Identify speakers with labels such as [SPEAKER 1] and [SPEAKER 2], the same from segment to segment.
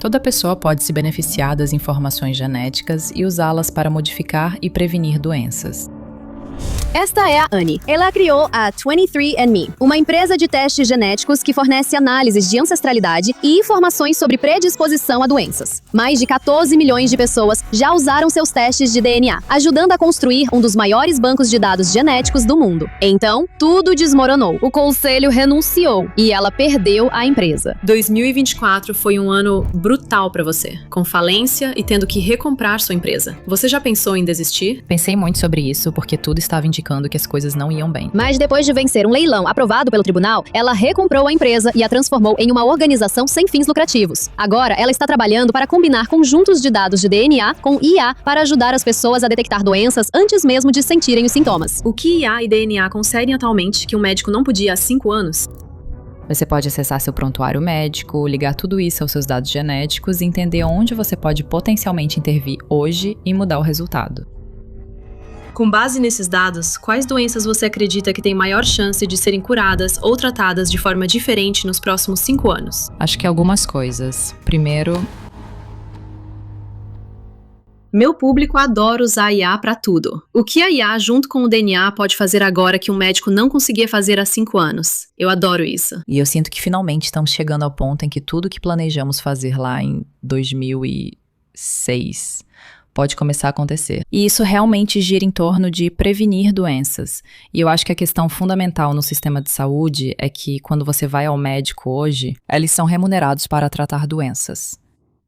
[SPEAKER 1] Toda pessoa pode se beneficiar das informações genéticas e usá-las para modificar e prevenir doenças.
[SPEAKER 2] Esta é a Annie. Ela criou a 23andMe, uma empresa de testes genéticos que fornece análises de ancestralidade e informações sobre predisposição a doenças. Mais de 14 milhões de pessoas já usaram seus testes de DNA, ajudando a construir um dos maiores bancos de dados genéticos do mundo. Então, tudo desmoronou. O conselho renunciou e ela perdeu a empresa.
[SPEAKER 3] 2024 foi um ano brutal para você, com falência e tendo que recomprar sua empresa. Você já pensou em desistir?
[SPEAKER 1] Pensei muito sobre isso porque tudo estava indicando que as coisas não iam bem.
[SPEAKER 2] Mas depois de vencer um leilão aprovado pelo tribunal, ela recomprou a empresa e a transformou em uma organização sem fins lucrativos. Agora, ela está trabalhando para combinar conjuntos de dados de DNA com IA para ajudar as pessoas a detectar doenças antes mesmo de sentirem os sintomas.
[SPEAKER 3] O que IA e DNA conseguem atualmente que um médico não podia há 5 anos?
[SPEAKER 1] Você pode acessar seu prontuário médico, ligar tudo isso aos seus dados genéticos e entender onde você pode potencialmente intervir hoje e mudar o resultado.
[SPEAKER 3] Com base nesses dados, quais doenças você acredita que têm maior chance de serem curadas ou tratadas de forma diferente nos próximos 5 anos?
[SPEAKER 1] Acho que algumas coisas. Primeiro,
[SPEAKER 3] meu público adora usar IA para tudo. O que a IA junto com o DNA pode fazer agora que um médico não conseguia fazer há 5 anos? Eu adoro isso.
[SPEAKER 1] E eu sinto que finalmente estamos chegando ao ponto em que tudo que planejamos fazer lá em 2006 pode começar a acontecer. E isso realmente gira em torno de prevenir doenças. E eu acho que a questão fundamental no sistema de saúde é que quando você vai ao médico hoje, eles são remunerados para tratar doenças.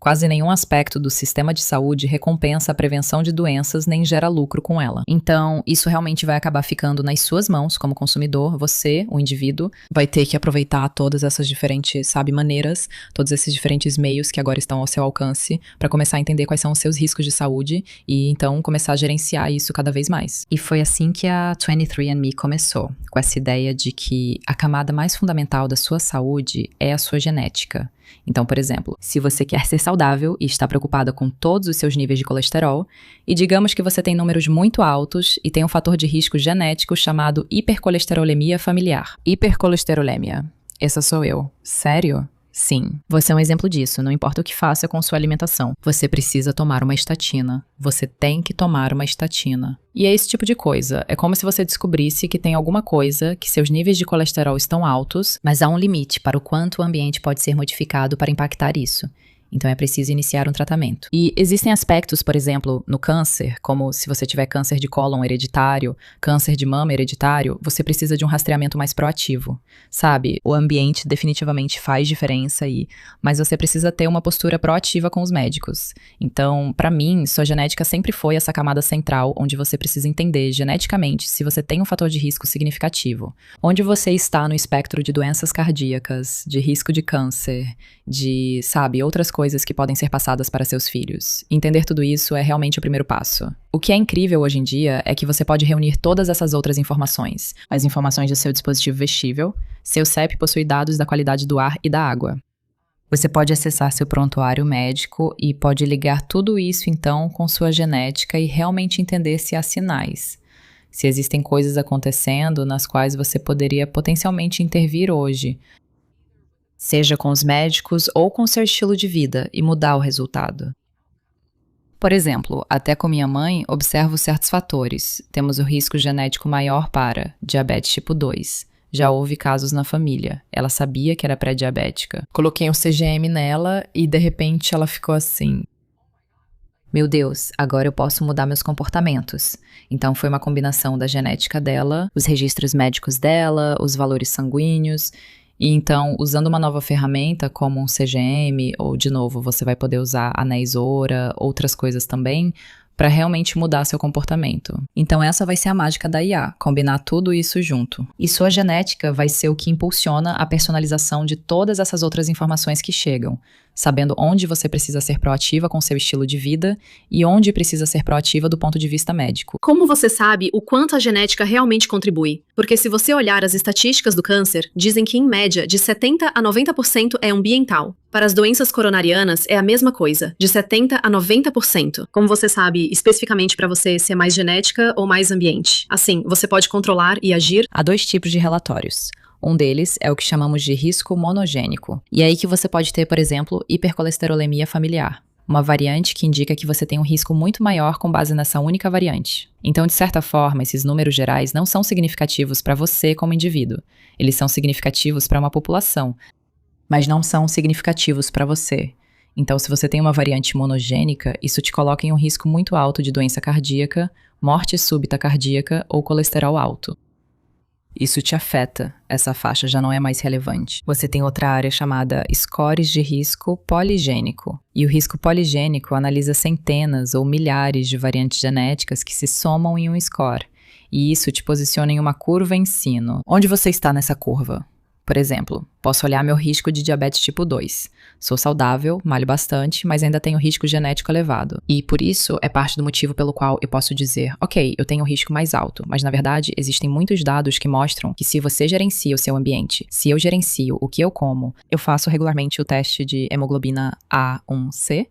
[SPEAKER 1] Quase nenhum aspecto do sistema de saúde recompensa a prevenção de doenças nem gera lucro com ela. Então, isso realmente vai acabar ficando nas suas mãos como consumidor. Você, o indivíduo, vai ter que aproveitar todas essas diferentes, maneiras, todos esses diferentes meios que agora estão ao seu alcance para começar a entender quais são os seus riscos de saúde e então começar a gerenciar isso cada vez mais. E foi assim que a 23andMe começou, com essa ideia de que a camada mais fundamental da sua saúde é a sua genética. Então, por exemplo, se você quer ser saudável e está preocupada com todos os seus níveis de colesterol, e digamos que você tem números muito altos e tem um fator de risco genético chamado hipercolesterolemia familiar. Hipercolesterolemia. Essa sou eu. Sério? Sim. Você é um exemplo disso, não importa o que faça com sua alimentação. Você precisa tomar uma estatina. Você tem que tomar uma estatina. E é esse tipo de coisa. É como se você descobrisse que tem alguma coisa, que seus níveis de colesterol estão altos, mas há um limite para o quanto o ambiente pode ser modificado para impactar isso. Então é preciso iniciar um tratamento. E existem aspectos, por exemplo, no câncer, como se você tiver câncer de cólon hereditário, câncer de mama hereditário, você precisa de um rastreamento mais proativo, sabe? O ambiente definitivamente faz diferença mas você precisa ter uma postura proativa com os médicos. Então, pra mim, sua genética sempre foi essa camada central, onde você precisa entender geneticamente se você tem um fator de risco significativo. Onde você está no espectro de doenças cardíacas, de risco de câncer, de, outras coisas que podem ser passadas para seus filhos. Entender tudo isso é realmente o primeiro passo. O que é incrível hoje em dia é que você pode reunir todas essas outras informações. As informações do seu dispositivo vestível, seu CEP possui dados da qualidade do ar e da água. Você pode acessar seu prontuário médico e pode ligar tudo isso, então, com sua genética e realmente entender se há sinais. Se existem coisas acontecendo nas quais você poderia potencialmente intervir hoje, seja com os médicos ou com seu estilo de vida, e mudar o resultado. Por exemplo, até com minha mãe, observo certos fatores. Temos o risco genético maior para diabetes tipo 2. Já houve casos na família. Ela sabia que era pré-diabética. Coloquei um CGM nela e, de repente, ela ficou assim: meu Deus, agora eu posso mudar meus comportamentos. Então foi uma combinação da genética dela, os registros médicos dela, os valores sanguíneos. E então, usando uma nova ferramenta como um CGM, ou de novo, você vai poder usar anéis Oura, outras coisas também, para realmente mudar seu comportamento. Então essa vai ser a mágica da IA, combinar tudo isso junto. E sua genética vai ser o que impulsiona a personalização de todas essas outras informações que chegam, sabendo onde você precisa ser proativa com seu estilo de vida e onde precisa ser proativa do ponto de vista médico.
[SPEAKER 3] Como você sabe o quanto a genética realmente contribui? Porque se você olhar as estatísticas do câncer, dizem que em média de 70% a 90% é ambiental. Para as doenças coronarianas é a mesma coisa, de 70% a 90%. Como você sabe especificamente para você se é mais genética ou mais ambiente? Assim, você pode controlar e agir?
[SPEAKER 1] Há 2 tipos de relatórios. Um deles é o que chamamos de risco monogênico. E é aí que você pode ter, por exemplo, hipercolesterolemia familiar. Uma variante que indica que você tem um risco muito maior com base nessa única variante. Então, de certa forma, esses números gerais não são significativos para você como indivíduo. Eles são significativos para uma população, mas não são significativos para você. Então, se você tem uma variante monogênica, isso te coloca em um risco muito alto de doença cardíaca, morte súbita cardíaca ou colesterol alto. Isso te afeta, essa faixa já não é mais relevante. Você tem outra área chamada scores de risco poligênico. E o risco poligênico analisa centenas ou milhares de variantes genéticas que se somam em um score. E isso te posiciona em uma curva em sino. Onde você está nessa curva? Por exemplo, posso olhar meu risco de diabetes tipo 2. Sou saudável, malho bastante, mas ainda tenho risco genético elevado. E por isso é parte do motivo pelo qual eu posso dizer, ok, eu tenho um risco mais alto, mas na verdade existem muitos dados que mostram que se você gerencia o seu ambiente, se eu gerencio o que eu como, eu faço regularmente o teste de hemoglobina A1C,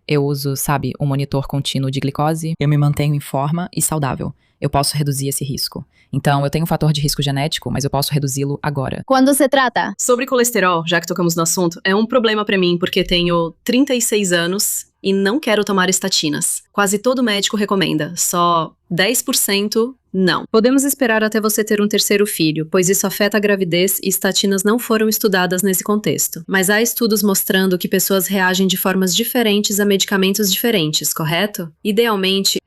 [SPEAKER 1] eu uso, um monitor contínuo de glicose, eu me mantenho em forma e saudável. Eu posso reduzir esse risco. Então, eu tenho um fator de risco genético, mas eu posso reduzi-lo agora.
[SPEAKER 2] Quando se trata
[SPEAKER 3] Sobre colesterol, já que tocamos no assunto, é um problema pra mim porque tenho 36 anos e não quero tomar estatinas. Quase todo médico recomenda, só 10% não. Podemos esperar até você ter um terceiro filho, pois isso afeta a gravidez e estatinas não foram estudadas nesse contexto. Mas há estudos mostrando que pessoas reagem de formas diferentes a medicamentos diferentes, correto? Idealmente,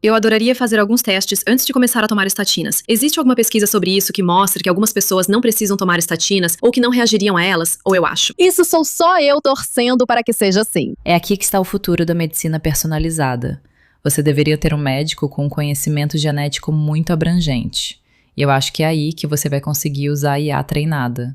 [SPEAKER 3] eu adoraria fazer alguns testes antes de começar a tomar estatinas. Existe alguma pesquisa sobre isso que mostre que algumas pessoas não precisam tomar estatinas ou que não reagiriam a elas? Ou eu acho?
[SPEAKER 2] isso sou só eu torcendo para que seja assim.
[SPEAKER 1] É aqui que está o futuro da medicina personalizada. Você deveria ter um médico com um conhecimento genético muito abrangente. E eu acho que é aí que você vai conseguir usar a IA treinada.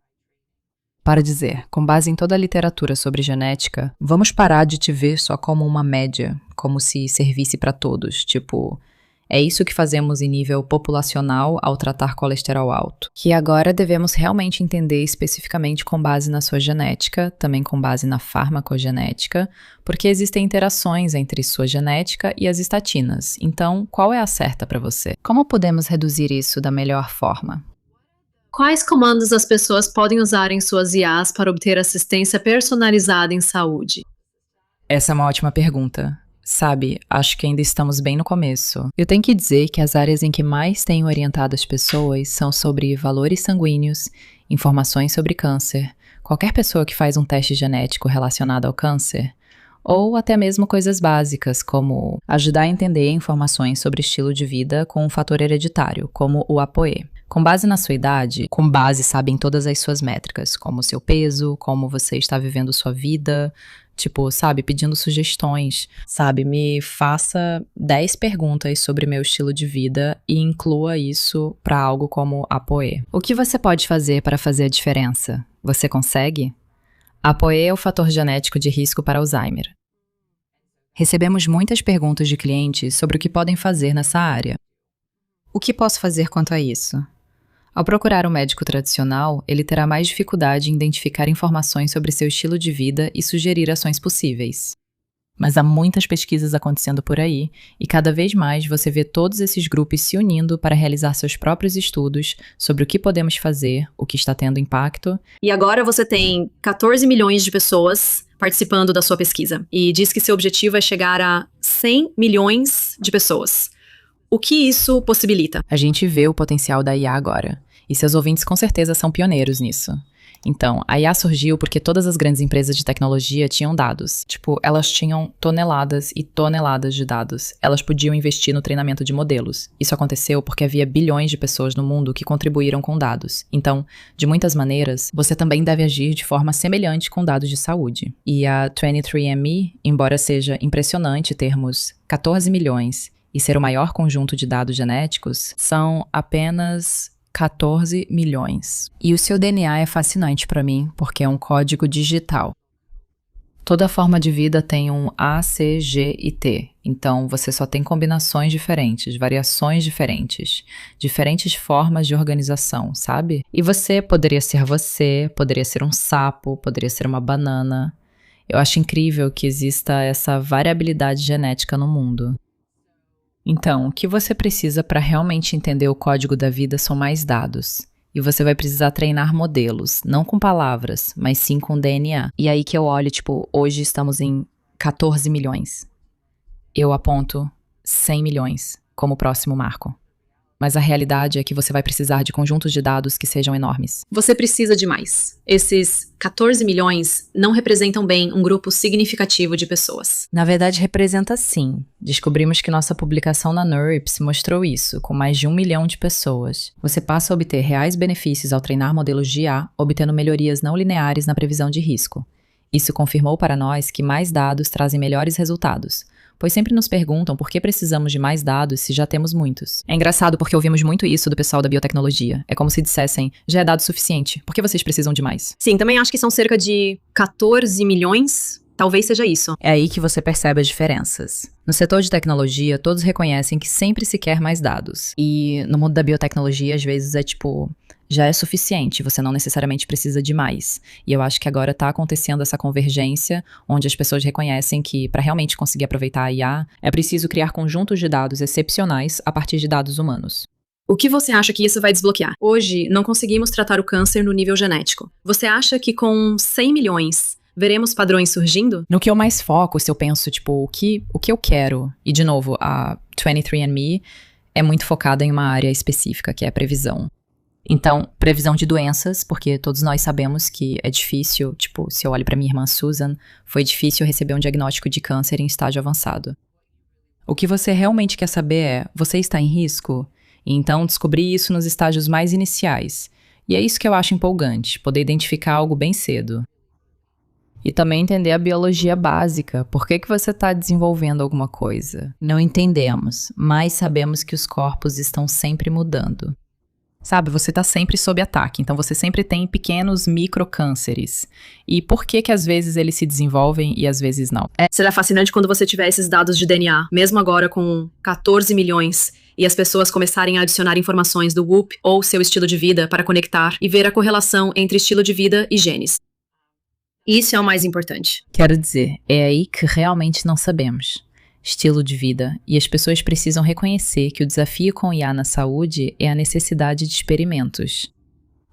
[SPEAKER 1] Para dizer, com base em toda a literatura sobre genética, vamos parar de te ver só como uma média, como se servisse para todos, tipo, é isso que fazemos em nível populacional ao tratar colesterol alto. Que agora devemos realmente entender especificamente com base na sua genética, também com base na farmacogenética, porque existem interações entre sua genética e as estatinas. Então, qual é a certa para você? Como podemos reduzir isso da melhor forma?
[SPEAKER 3] Quais comandos as pessoas podem usar em suas IAs para obter assistência personalizada em saúde?
[SPEAKER 1] Essa é uma ótima pergunta. Acho que ainda estamos bem no começo. Eu tenho que dizer que as áreas em que mais tenho orientado as pessoas são sobre valores sanguíneos, informações sobre câncer, qualquer pessoa que faz um teste genético relacionado ao câncer, ou até mesmo coisas básicas, como ajudar a entender informações sobre estilo de vida com um fator hereditário, como o ApoE. Com base na sua idade, em todas as suas métricas, como o seu peso, como você está vivendo sua vida, pedindo sugestões, me faça 10 perguntas sobre meu estilo de vida e inclua isso para algo como ApoE. O que você pode fazer para fazer a diferença? Você consegue? ApoE é o fator genético de risco para Alzheimer. Recebemos muitas perguntas de clientes sobre o que podem fazer nessa área. O que posso fazer quanto a isso? Ao procurar um médico tradicional, ele terá mais dificuldade em identificar informações sobre seu estilo de vida e sugerir ações possíveis. Mas há muitas pesquisas acontecendo por aí, e cada vez mais você vê todos esses grupos se unindo para realizar seus próprios estudos sobre o que podemos fazer, o que está tendo impacto.
[SPEAKER 3] E agora você tem 14 milhões de pessoas participando da sua pesquisa, e diz que seu objetivo é chegar a 100 milhões de pessoas. O que isso possibilita?
[SPEAKER 1] A gente vê o potencial da IA agora, e seus ouvintes com certeza são pioneiros nisso. Então, a IA surgiu porque todas as grandes empresas de tecnologia tinham dados. Elas tinham toneladas e toneladas de dados. Elas podiam investir no treinamento de modelos. Isso aconteceu porque havia bilhões de pessoas no mundo que contribuíram com dados. Então, de muitas maneiras, você também deve agir de forma semelhante com dados de saúde. E a 23andMe, embora seja impressionante termos 14 milhões e ser o maior conjunto de dados genéticos, são apenas 14 milhões. E o seu DNA é fascinante para mim, porque é um código digital. Toda forma de vida tem um A, C, G e T. Então, você só tem combinações diferentes, variações diferentes, diferentes formas de organização, sabe? E você, poderia ser um sapo, poderia ser uma banana. Eu acho incrível que exista essa variabilidade genética no mundo. Então, o que você precisa para realmente entender o código da vida são mais dados. E você vai precisar treinar modelos, não com palavras, mas sim com DNA. E aí que eu olho, tipo, hoje estamos em 14 milhões. Eu aponto 100 milhões como próximo marco. Mas a realidade é que você vai precisar de conjuntos de dados que sejam enormes.
[SPEAKER 3] Você precisa de mais. Esses 14 milhões não representam bem um grupo significativo de pessoas.
[SPEAKER 1] Na verdade, representa sim. Descobrimos que nossa publicação na NeurIPS mostrou isso, com mais de 1 milhão de pessoas. Você passa a obter reais benefícios ao treinar modelos de IA, obtendo melhorias não lineares na previsão de risco. Isso confirmou para nós que mais dados trazem melhores resultados. Pois sempre nos perguntam por que precisamos de mais dados se já temos muitos. É engraçado porque ouvimos muito isso do pessoal da biotecnologia. É como se dissessem, já é dado suficiente, por que vocês precisam de mais?
[SPEAKER 3] Sim, também acho que são cerca de 14 milhões, talvez seja isso.
[SPEAKER 1] É aí que você percebe as diferenças. No setor de tecnologia, todos reconhecem que sempre se quer mais dados. E no mundo da biotecnologia, às vezes é tipo, já é suficiente, você não necessariamente precisa de mais. E eu acho que agora está acontecendo essa convergência, onde as pessoas reconhecem que, para realmente conseguir aproveitar a IA, é preciso criar conjuntos de dados excepcionais a partir de dados humanos.
[SPEAKER 3] O que você acha que isso vai desbloquear? Hoje, não conseguimos tratar o câncer no nível genético. Você acha que com 100 milhões veremos padrões surgindo?
[SPEAKER 1] No que eu mais foco, se eu penso, tipo, o que eu quero, e de novo, a 23andMe é muito focada em uma área específica, que é a previsão. Então, previsão de doenças, porque todos nós sabemos que é difícil, tipo, se eu olho para minha irmã Susan, foi difícil receber um diagnóstico de câncer em estágio avançado. O que você realmente quer saber é, você está em risco? E então, descobrir isso nos estágios mais iniciais. E é isso que eu acho empolgante, poder identificar algo bem cedo. E também entender a biologia básica. Por que você está desenvolvendo alguma coisa? Não entendemos, mas sabemos que os corpos estão sempre mudando. Sabe, você tá sempre sob ataque, então você sempre tem pequenos microcânceres. E por que às vezes eles se desenvolvem e às vezes não?
[SPEAKER 3] Será fascinante quando você tiver esses dados de DNA, mesmo agora com 14 milhões, e as pessoas começarem a adicionar informações do WHOOP ou seu estilo de vida para conectar e ver a correlação entre estilo de vida e genes. Isso é o mais importante.
[SPEAKER 1] Quero dizer, é aí que realmente não sabemos. Estilo de vida, e as pessoas precisam reconhecer que o desafio com IA na saúde é a necessidade de experimentos.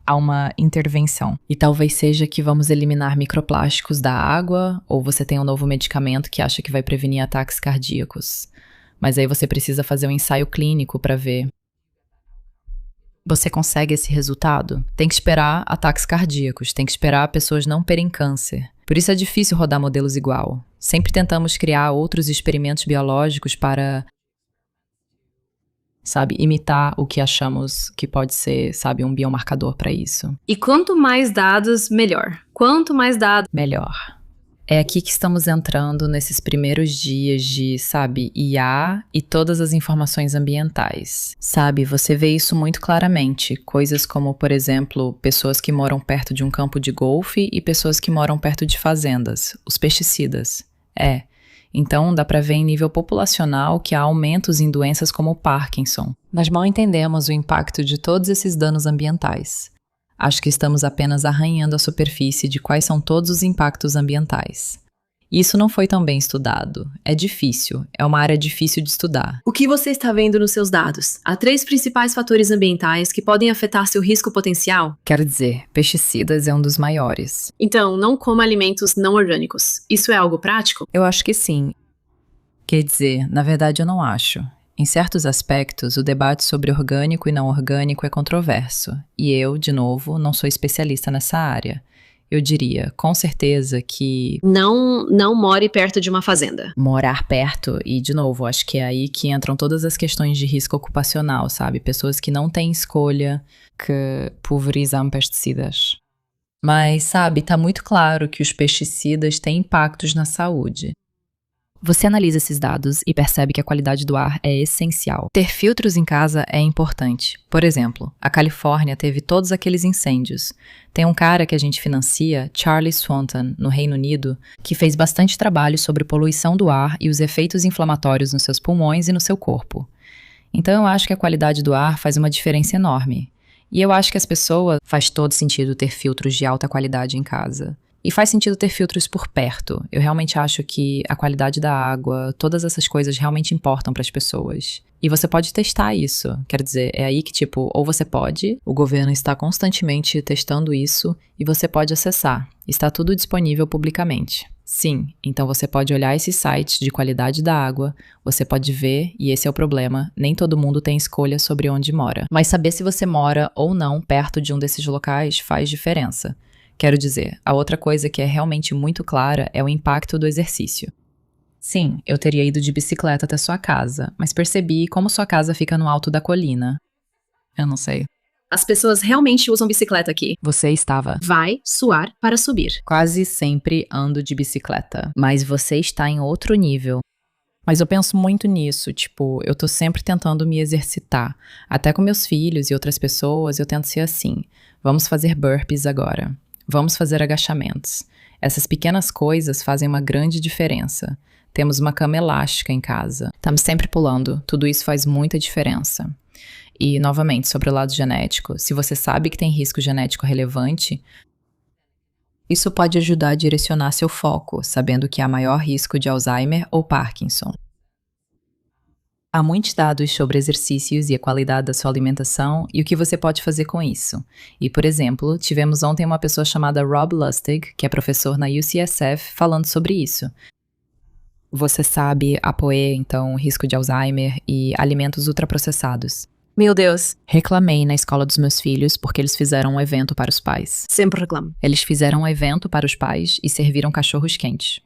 [SPEAKER 1] Há uma intervenção. E talvez seja que vamos eliminar microplásticos da água, ou você tem um novo medicamento que acha que vai prevenir ataques cardíacos. Mas aí você precisa fazer um ensaio clínico para ver. Você consegue esse resultado? Tem que esperar ataques cardíacos, tem que esperar pessoas não terem câncer. Por isso é difícil rodar modelos igual. Sempre tentamos criar outros experimentos biológicos para, sabe, imitar o que achamos que pode ser, sabe, um biomarcador para isso.
[SPEAKER 3] E quanto mais dados, melhor. Quanto mais dados,
[SPEAKER 1] melhor. É aqui que estamos entrando nesses primeiros dias de, sabe, IA e todas as informações ambientais. Sabe, você vê isso muito claramente. Coisas como, por exemplo, pessoas que moram perto de um campo de golfe e pessoas que moram perto de fazendas. Os pesticidas. Então dá para ver em nível populacional que há aumentos em doenças como o Parkinson. Nós mal entendemos o impacto de todos esses danos ambientais. Acho que estamos apenas arranhando a superfície de quais são todos os impactos ambientais. Isso não foi tão bem estudado. É difícil. É uma área difícil de estudar.
[SPEAKER 3] O que você está vendo nos seus dados? Há 3 principais fatores ambientais que podem afetar seu risco potencial?
[SPEAKER 1] Quero dizer, pesticidas é um dos maiores.
[SPEAKER 3] Então, não coma alimentos não orgânicos. Isso é algo prático?
[SPEAKER 1] Eu acho que sim. Quer dizer, na verdade eu não acho. Em certos aspectos, o debate sobre orgânico e não orgânico é controverso, e eu, de novo, não sou especialista nessa área. Eu diria, com certeza, que...
[SPEAKER 3] Não more perto de uma fazenda.
[SPEAKER 1] Morar perto, e de novo, acho que é aí que entram todas as questões de risco ocupacional, sabe? Pessoas que não têm escolha, que pulverizam pesticidas. Mas, sabe, tá muito claro que os pesticidas têm impactos na saúde. Você analisa esses dados e percebe que a qualidade do ar é essencial. Ter filtros em casa é importante. Por exemplo, a Califórnia teve todos aqueles incêndios. Tem um cara que a gente financia, Charlie Swanton, no Reino Unido, que fez bastante trabalho sobre poluição do ar e os efeitos inflamatórios nos seus pulmões e no seu corpo. Então eu acho que a qualidade do ar faz uma diferença enorme. E eu acho que as pessoas faz todo sentido ter filtros de alta qualidade em casa. E faz sentido ter filtros por perto. Eu realmente acho que a qualidade da água, todas essas coisas realmente importam para as pessoas. E você pode testar isso. Quer dizer, é aí que, tipo, ou você pode, o governo está constantemente testando isso, e você pode acessar. Está tudo disponível publicamente. Sim, então você pode olhar esses sites de qualidade da água, você pode ver, e esse é o problema, nem todo mundo tem escolha sobre onde mora. Mas saber se você mora ou não perto de um desses locais faz diferença. Quero dizer, a outra coisa que é realmente muito clara é o impacto do exercício. Sim, eu teria ido de bicicleta até sua casa, mas percebi como sua casa fica no alto da colina. Eu não sei.
[SPEAKER 3] As pessoas realmente usam bicicleta aqui.
[SPEAKER 1] Você estava.
[SPEAKER 3] Vai suar para subir.
[SPEAKER 1] Quase sempre ando de bicicleta, mas você está em outro nível. Mas eu penso muito nisso, tipo, eu tô sempre tentando me exercitar. Até com meus filhos e outras pessoas eu tento ser assim. Vamos fazer burpees agora. Vamos fazer agachamentos. Essas pequenas coisas fazem uma grande diferença. Temos uma cama elástica em casa. Estamos sempre pulando. Tudo isso faz muita diferença. E, novamente, sobre o lado genético, se você sabe que tem risco genético relevante, isso pode ajudar a direcionar seu foco, sabendo que há maior risco de Alzheimer ou Parkinson. Há muitos dados sobre exercícios e a qualidade da sua alimentação e o que você pode fazer com isso. E, por exemplo, tivemos ontem uma pessoa chamada Rob Lustig, que é professor na UCSF, falando sobre isso. Você sabe, APOE, então, risco de Alzheimer e alimentos ultraprocessados.
[SPEAKER 3] Meu Deus.
[SPEAKER 1] Reclamei na escola dos meus filhos porque eles fizeram um evento para os pais.
[SPEAKER 3] Sempre reclamo.
[SPEAKER 1] Eles fizeram um evento para os pais e serviram cachorros quentes.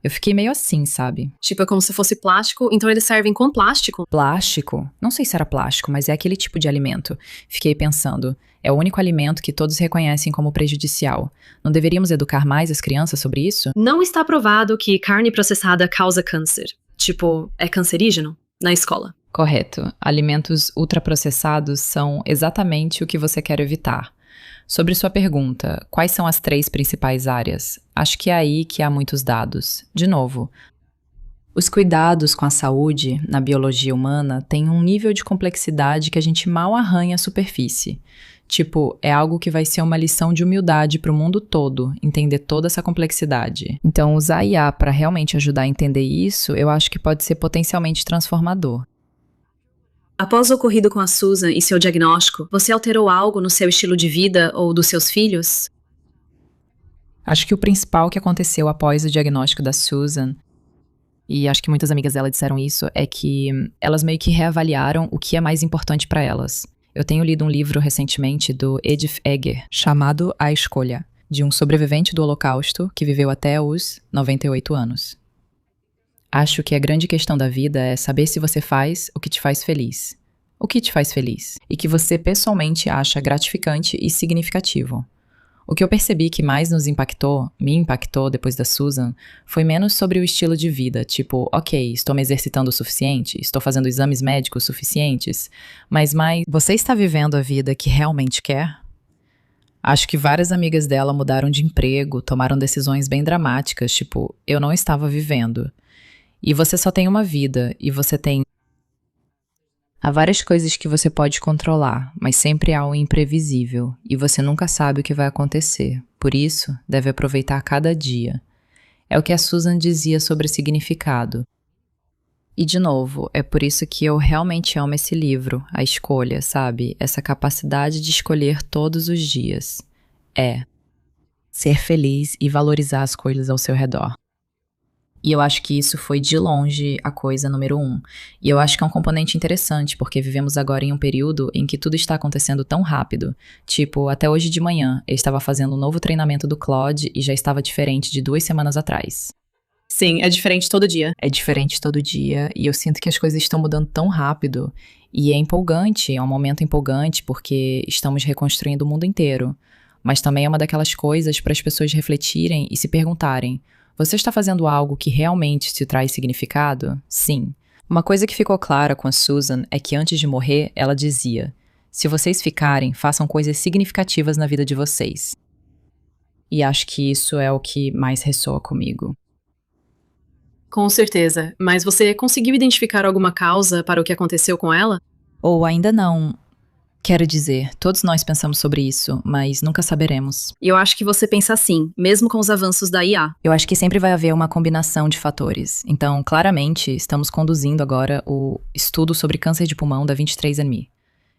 [SPEAKER 1] Eu fiquei meio assim, sabe?
[SPEAKER 3] Tipo, é como se fosse plástico, então eles servem com plástico?
[SPEAKER 1] Plástico? Não sei se era plástico, mas é aquele tipo de alimento. Fiquei pensando, é o único alimento que todos reconhecem como prejudicial. Não deveríamos educar mais as crianças sobre isso?
[SPEAKER 3] Não está provado que carne processada causa câncer. Tipo, é cancerígeno? Na escola.
[SPEAKER 1] Correto. Alimentos ultraprocessados são exatamente o que você quer evitar. Sobre sua pergunta, quais são as 3 principais áreas? Acho que é aí que há muitos dados. De novo, os cuidados com a saúde na biologia humana têm um nível de complexidade que a gente mal arranha a superfície. Tipo, é algo que vai ser uma lição de humildade para o mundo todo, entender toda essa complexidade. Então, usar IA para realmente ajudar a entender isso, eu acho que pode ser potencialmente transformador.
[SPEAKER 3] Após o ocorrido com a Susan e seu diagnóstico, você alterou algo no seu estilo de vida ou dos seus filhos?
[SPEAKER 1] Acho que o principal que aconteceu após o diagnóstico da Susan, e acho que muitas amigas dela disseram isso, é que elas meio que reavaliaram o que é mais importante para elas. Eu tenho lido um livro recentemente do Edith Eger, chamado A Escolha, de um sobrevivente do Holocausto que viveu até os 98 anos. Acho que a grande questão da vida é saber se você faz o que te faz feliz. O que te faz feliz? E que você pessoalmente acha gratificante e significativo. O que eu percebi que mais me impactou depois da Susan, foi menos sobre o estilo de vida, tipo, ok, estou me exercitando o suficiente, estou fazendo exames médicos suficientes, mas mais, você está vivendo a vida que realmente quer? Acho que várias amigas dela mudaram de emprego, tomaram decisões bem dramáticas, tipo, eu não estava vivendo. E você só tem uma vida, e você tem... Há várias coisas que você pode controlar, mas sempre há um imprevisível, e você nunca sabe o que vai acontecer. Por isso, deve aproveitar cada dia. É o que a Susan dizia sobre significado. E, de novo, é por isso que eu realmente amo esse livro, A Escolha, sabe? Essa capacidade de escolher todos os dias. É ser feliz e valorizar as coisas ao seu redor. E eu acho que isso foi de longe a coisa número 1. E eu acho que é um componente interessante, porque vivemos agora em um período em que tudo está acontecendo tão rápido. Tipo, até hoje de manhã, eu estava fazendo um novo treinamento do Claude e já estava diferente de 2 semanas atrás.
[SPEAKER 3] Sim, é diferente todo dia.
[SPEAKER 1] É diferente todo dia e eu sinto que as coisas estão mudando tão rápido. E é empolgante, é um momento empolgante porque estamos reconstruindo o mundo inteiro. Mas também é uma daquelas coisas para as pessoas refletirem e se perguntarem: você está fazendo algo que realmente te traz significado? Sim. Uma coisa que ficou clara com a Susan é que antes de morrer, ela dizia: se vocês ficarem, façam coisas significativas na vida de vocês. E acho que isso é o que mais ressoa comigo.
[SPEAKER 3] Com certeza. Mas você conseguiu identificar alguma causa para o que aconteceu com ela?
[SPEAKER 1] Ou ainda não. Quero dizer, todos nós pensamos sobre isso, mas nunca saberemos.
[SPEAKER 3] E eu acho que você pensa assim, mesmo com os avanços da IA.
[SPEAKER 1] Eu acho que sempre vai haver uma combinação de fatores. Então, claramente, estamos conduzindo agora o estudo sobre câncer de pulmão da 23andMe.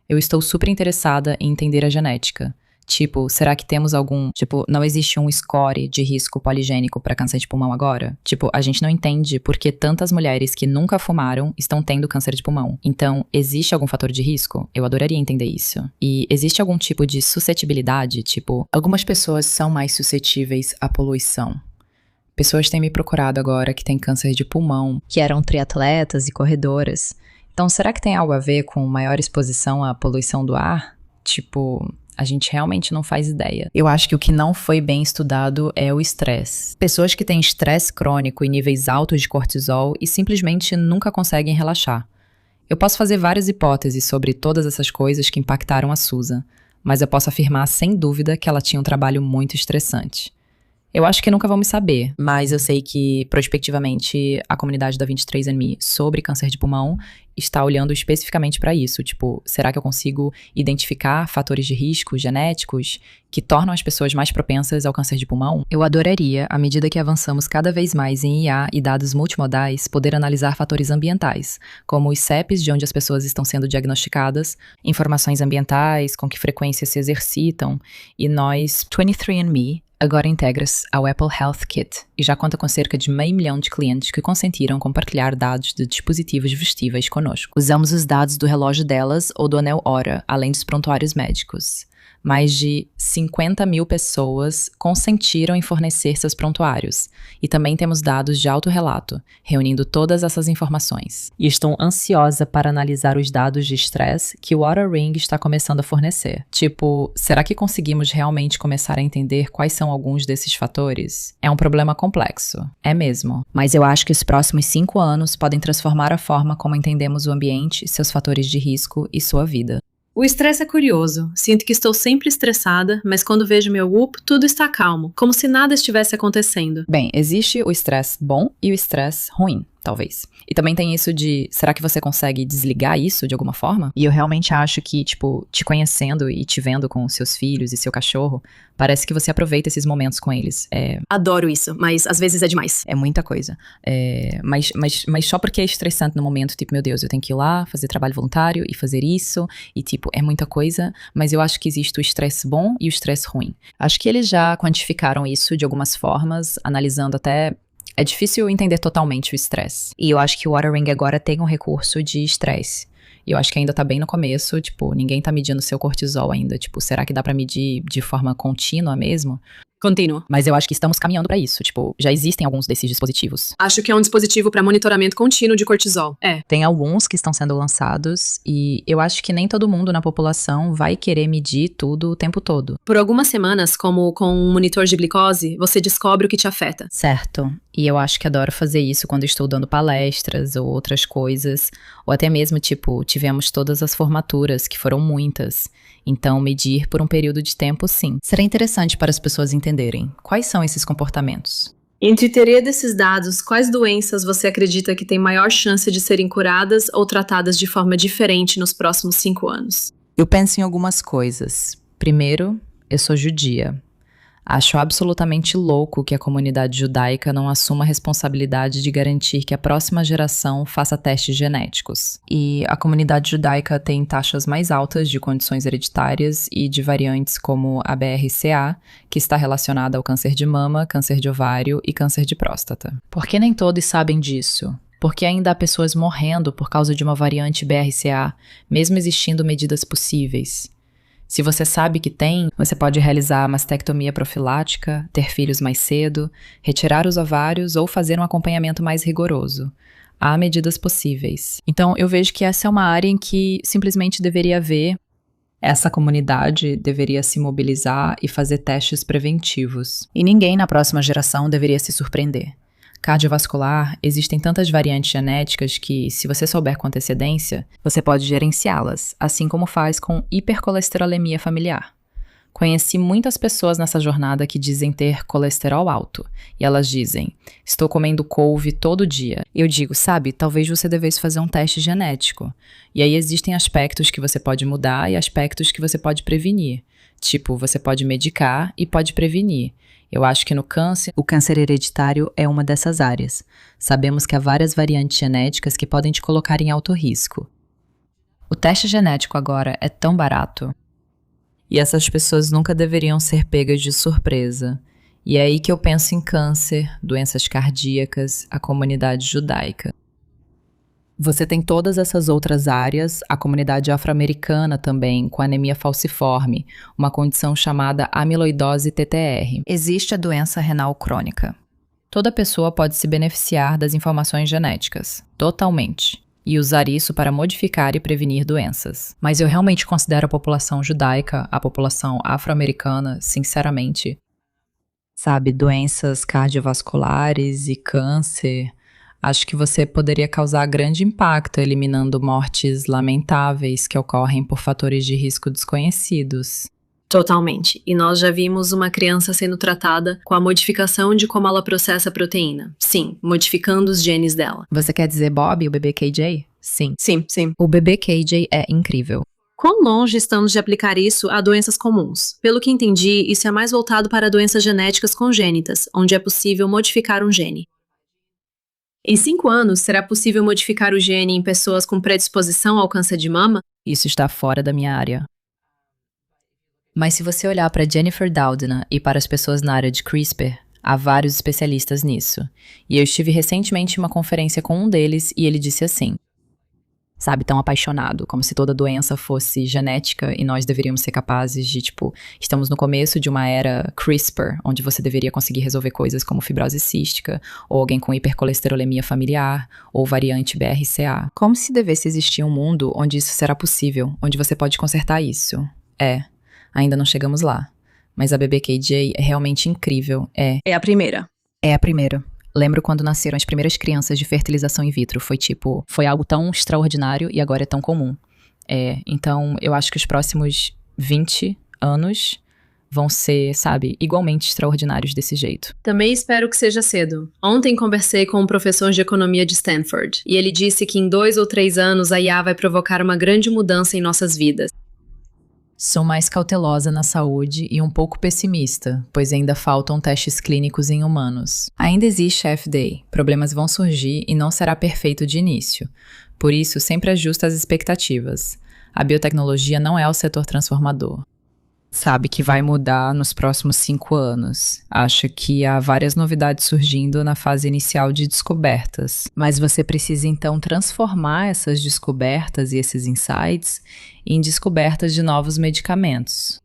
[SPEAKER 1] Eu estou super interessada em entender a genética. Tipo, será que temos algum... Tipo, não existe um score de risco poligênico para câncer de pulmão agora? Tipo, a gente não entende por que tantas mulheres que nunca fumaram estão tendo câncer de pulmão. Então, existe algum fator de risco? Eu adoraria entender isso. E existe algum tipo de suscetibilidade? Tipo, algumas pessoas são mais suscetíveis à poluição. Pessoas têm me procurado agora que têm câncer de pulmão, que eram triatletas e corredoras. Então, será que tem algo a ver com maior exposição à poluição do ar? Tipo... A gente realmente não faz ideia. Eu acho que o que não foi bem estudado é o estresse. Pessoas que têm estresse crônico e níveis altos de cortisol e simplesmente nunca conseguem relaxar. Eu posso fazer várias hipóteses sobre todas essas coisas que impactaram a Susan, mas eu posso afirmar sem dúvida que ela tinha um trabalho muito estressante. Eu acho que nunca vamos saber, mas eu sei que, prospectivamente, a comunidade da 23andMe sobre câncer de pulmão está olhando especificamente para isso. Tipo, será que eu consigo identificar fatores de risco genéticos que tornam as pessoas mais propensas ao câncer de pulmão? Eu adoraria, à medida que avançamos cada vez mais em IA e dados multimodais, poder analisar fatores ambientais, como os CEPs de onde as pessoas estão sendo diagnosticadas, informações ambientais, com que frequência se exercitam, e nós, 23andMe, agora integra-se ao Apple Health Kit e já conta com cerca de 500 mil de clientes que consentiram compartilhar dados de dispositivos vestíveis conosco. Usamos os dados do relógio delas ou do anel Oura, além dos prontuários médicos. Mais de 50 mil pessoas consentiram em fornecer seus prontuários. E também temos dados de autorrelato, reunindo todas essas informações. E estou ansiosa para analisar os dados de estresse que o Oura Ring está começando a fornecer. Tipo, será que conseguimos realmente começar a entender quais são alguns desses fatores? É um problema complexo. É mesmo. Mas eu acho que os próximos 5 anos podem transformar a forma como entendemos o ambiente, seus fatores de risco e sua vida.
[SPEAKER 3] O estresse é curioso. Sinto que estou sempre estressada, mas quando vejo meu Whoop, tudo está calmo, como se nada estivesse acontecendo.
[SPEAKER 1] Bem, existe o estresse bom e o estresse ruim, talvez. E também tem isso de, será que você consegue desligar isso de alguma forma? E eu realmente acho que, tipo, te conhecendo e te vendo com seus filhos e seu cachorro, parece que você aproveita esses momentos com eles.
[SPEAKER 3] Adoro isso, mas às vezes é demais.
[SPEAKER 1] É muita coisa. Mas só porque é estressante no momento, tipo, meu Deus, eu tenho que ir lá, fazer trabalho voluntário e fazer isso, e tipo, é muita coisa, mas eu acho que existe o estresse bom e o estresse ruim. Acho que eles já quantificaram isso de algumas formas, analisando até... É difícil entender totalmente o estresse. E eu acho que o Oura Ring agora tem um recurso de estresse. E eu acho que ainda tá bem no começo, tipo, ninguém tá medindo seu cortisol ainda. Tipo, será que dá pra medir de forma contínua mesmo?
[SPEAKER 3] Contínuo.
[SPEAKER 1] Mas eu acho que estamos caminhando pra isso. Tipo, já existem alguns desses dispositivos.
[SPEAKER 3] Acho que é um dispositivo para monitoramento contínuo de cortisol.
[SPEAKER 1] Tem alguns que estão sendo lançados e eu acho que nem todo mundo na população vai querer medir tudo o tempo todo.
[SPEAKER 3] Por algumas semanas, como com um monitor de glicose, você descobre o que te afeta.
[SPEAKER 1] Certo. E eu acho que adoro fazer isso quando estou dando palestras ou outras coisas. Ou até mesmo, tipo, tivemos todas as formaturas, que foram muitas. Então, medir por um período de tempo, sim. Será interessante para as pessoas entenderem quais são esses comportamentos.
[SPEAKER 3] Entre teoria desses dados, quais doenças você acredita que tem maior chance de serem curadas ou tratadas de forma diferente nos próximos 5 anos?
[SPEAKER 1] Eu penso em algumas coisas. Primeiro, eu sou judia. Acho absolutamente louco que a comunidade judaica não assuma a responsabilidade de garantir que a próxima geração faça testes genéticos. E a comunidade judaica tem taxas mais altas de condições hereditárias e de variantes como a BRCA, que está relacionada ao câncer de mama, câncer de ovário e câncer de próstata. Por que nem todos sabem disso? Porque ainda há pessoas morrendo por causa de uma variante BRCA, mesmo existindo medidas possíveis. Se você sabe que tem, você pode realizar mastectomia profilática, ter filhos mais cedo, retirar os ovários ou fazer um acompanhamento mais rigoroso. Há medidas possíveis. Então, eu vejo que essa é uma área em que simplesmente deveria haver, essa comunidade deveria se mobilizar e fazer testes preventivos. E ninguém na próxima geração deveria se surpreender. Cardiovascular, existem tantas variantes genéticas que, se você souber com antecedência, você pode gerenciá-las, assim como faz com hipercolesterolemia familiar. Conheci muitas pessoas nessa jornada que dizem ter colesterol alto. E elas dizem, estou comendo couve todo dia. Eu digo, sabe, talvez você devesse fazer um teste genético. E aí existem aspectos que você pode mudar e aspectos que você pode prevenir. Tipo, você pode medicar e pode prevenir. Eu acho que no câncer, o câncer hereditário é uma dessas áreas. Sabemos que há várias variantes genéticas que podem te colocar em alto risco. O teste genético agora é tão barato. E essas pessoas nunca deveriam ser pegas de surpresa. E é aí que eu penso em câncer, doenças cardíacas, a comunidade judaica. Você tem todas essas outras áreas, a comunidade afro-americana também, com anemia falciforme, uma condição chamada amiloidose TTR. Existe a doença renal crônica. Toda pessoa pode se beneficiar das informações genéticas, totalmente, e usar isso para modificar e prevenir doenças. Mas eu realmente considero a população judaica, a população afro-americana, sinceramente, sabe, doenças cardiovasculares e câncer. Acho que você poderia causar grande impacto eliminando mortes lamentáveis que ocorrem por fatores de risco desconhecidos.
[SPEAKER 3] Totalmente. E nós já vimos uma criança sendo tratada com a modificação de como ela processa a proteína. Sim, modificando os genes dela.
[SPEAKER 1] Você quer dizer Bob, o bebê KJ? Sim.
[SPEAKER 3] Sim.
[SPEAKER 1] O bebê KJ é incrível.
[SPEAKER 3] Quão longe estamos de aplicar isso a doenças comuns? Pelo que entendi, isso é mais voltado para doenças genéticas congênitas, onde é possível modificar um gene. Em 5 anos, será possível modificar o gene em pessoas com predisposição ao câncer de mama?
[SPEAKER 1] Isso está fora da minha área. Mas se você olhar para Jennifer Doudna e para as pessoas na área de CRISPR, há vários especialistas nisso. E eu estive recentemente em uma conferência com um deles e ele disse assim, sabe, tão apaixonado, como se toda doença fosse genética e nós deveríamos ser capazes de, estamos no começo de uma era CRISPR, onde você deveria conseguir resolver coisas como fibrose cística, ou alguém com hipercolesterolemia familiar, ou variante BRCA. Como se devesse existir um mundo onde isso será possível, onde você pode consertar isso. Ainda não chegamos lá. Mas a bebê KJ é realmente incrível.
[SPEAKER 3] É a primeira.
[SPEAKER 1] É a primeira. Lembro quando nasceram as primeiras crianças de fertilização in vitro. Foi algo tão extraordinário e agora é tão comum. Então, eu acho que os próximos 20 anos vão ser, sabe, igualmente extraordinários desse jeito.
[SPEAKER 3] Também espero que seja cedo. Ontem conversei com um professor de economia de Stanford, e ele disse que em 2 ou 3 anos a IA vai provocar uma grande mudança em nossas vidas.
[SPEAKER 1] Sou mais cautelosa na saúde e um pouco pessimista, pois ainda faltam testes clínicos em humanos. Ainda existe a FDA, problemas vão surgir e não será perfeito de início. Por isso, sempre ajusta as expectativas. A biotecnologia não é o setor transformador. Sabe que vai mudar nos próximos 5 anos. Acho que há várias novidades surgindo na fase inicial de descobertas. Mas você precisa então transformar essas descobertas e esses insights em descobertas de novos medicamentos.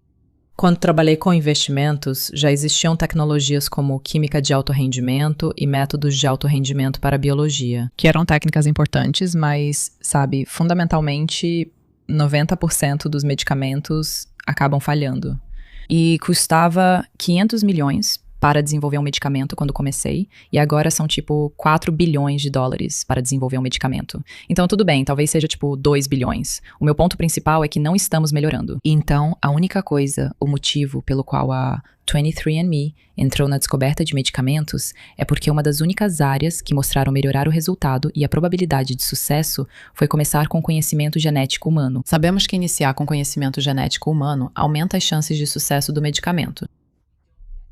[SPEAKER 1] Quando trabalhei com investimentos, já existiam tecnologias como química de alto rendimento e métodos de alto rendimento para a biologia, que eram técnicas importantes, mas, sabe, fundamentalmente 90% dos medicamentos acabam falhando. E custava 500 milhões para desenvolver um medicamento quando comecei, e agora são 4 bilhões de dólares para desenvolver um medicamento. Então tudo bem, talvez seja 2 bilhões. O meu ponto principal é que não estamos melhorando. Então a única coisa, o motivo pelo qual a 23andMe entrou na descoberta de medicamentos é porque uma das únicas áreas que mostraram melhorar o resultado e a probabilidade de sucesso foi começar com conhecimento genético humano. Sabemos que iniciar com conhecimento genético humano aumenta as chances de sucesso do medicamento.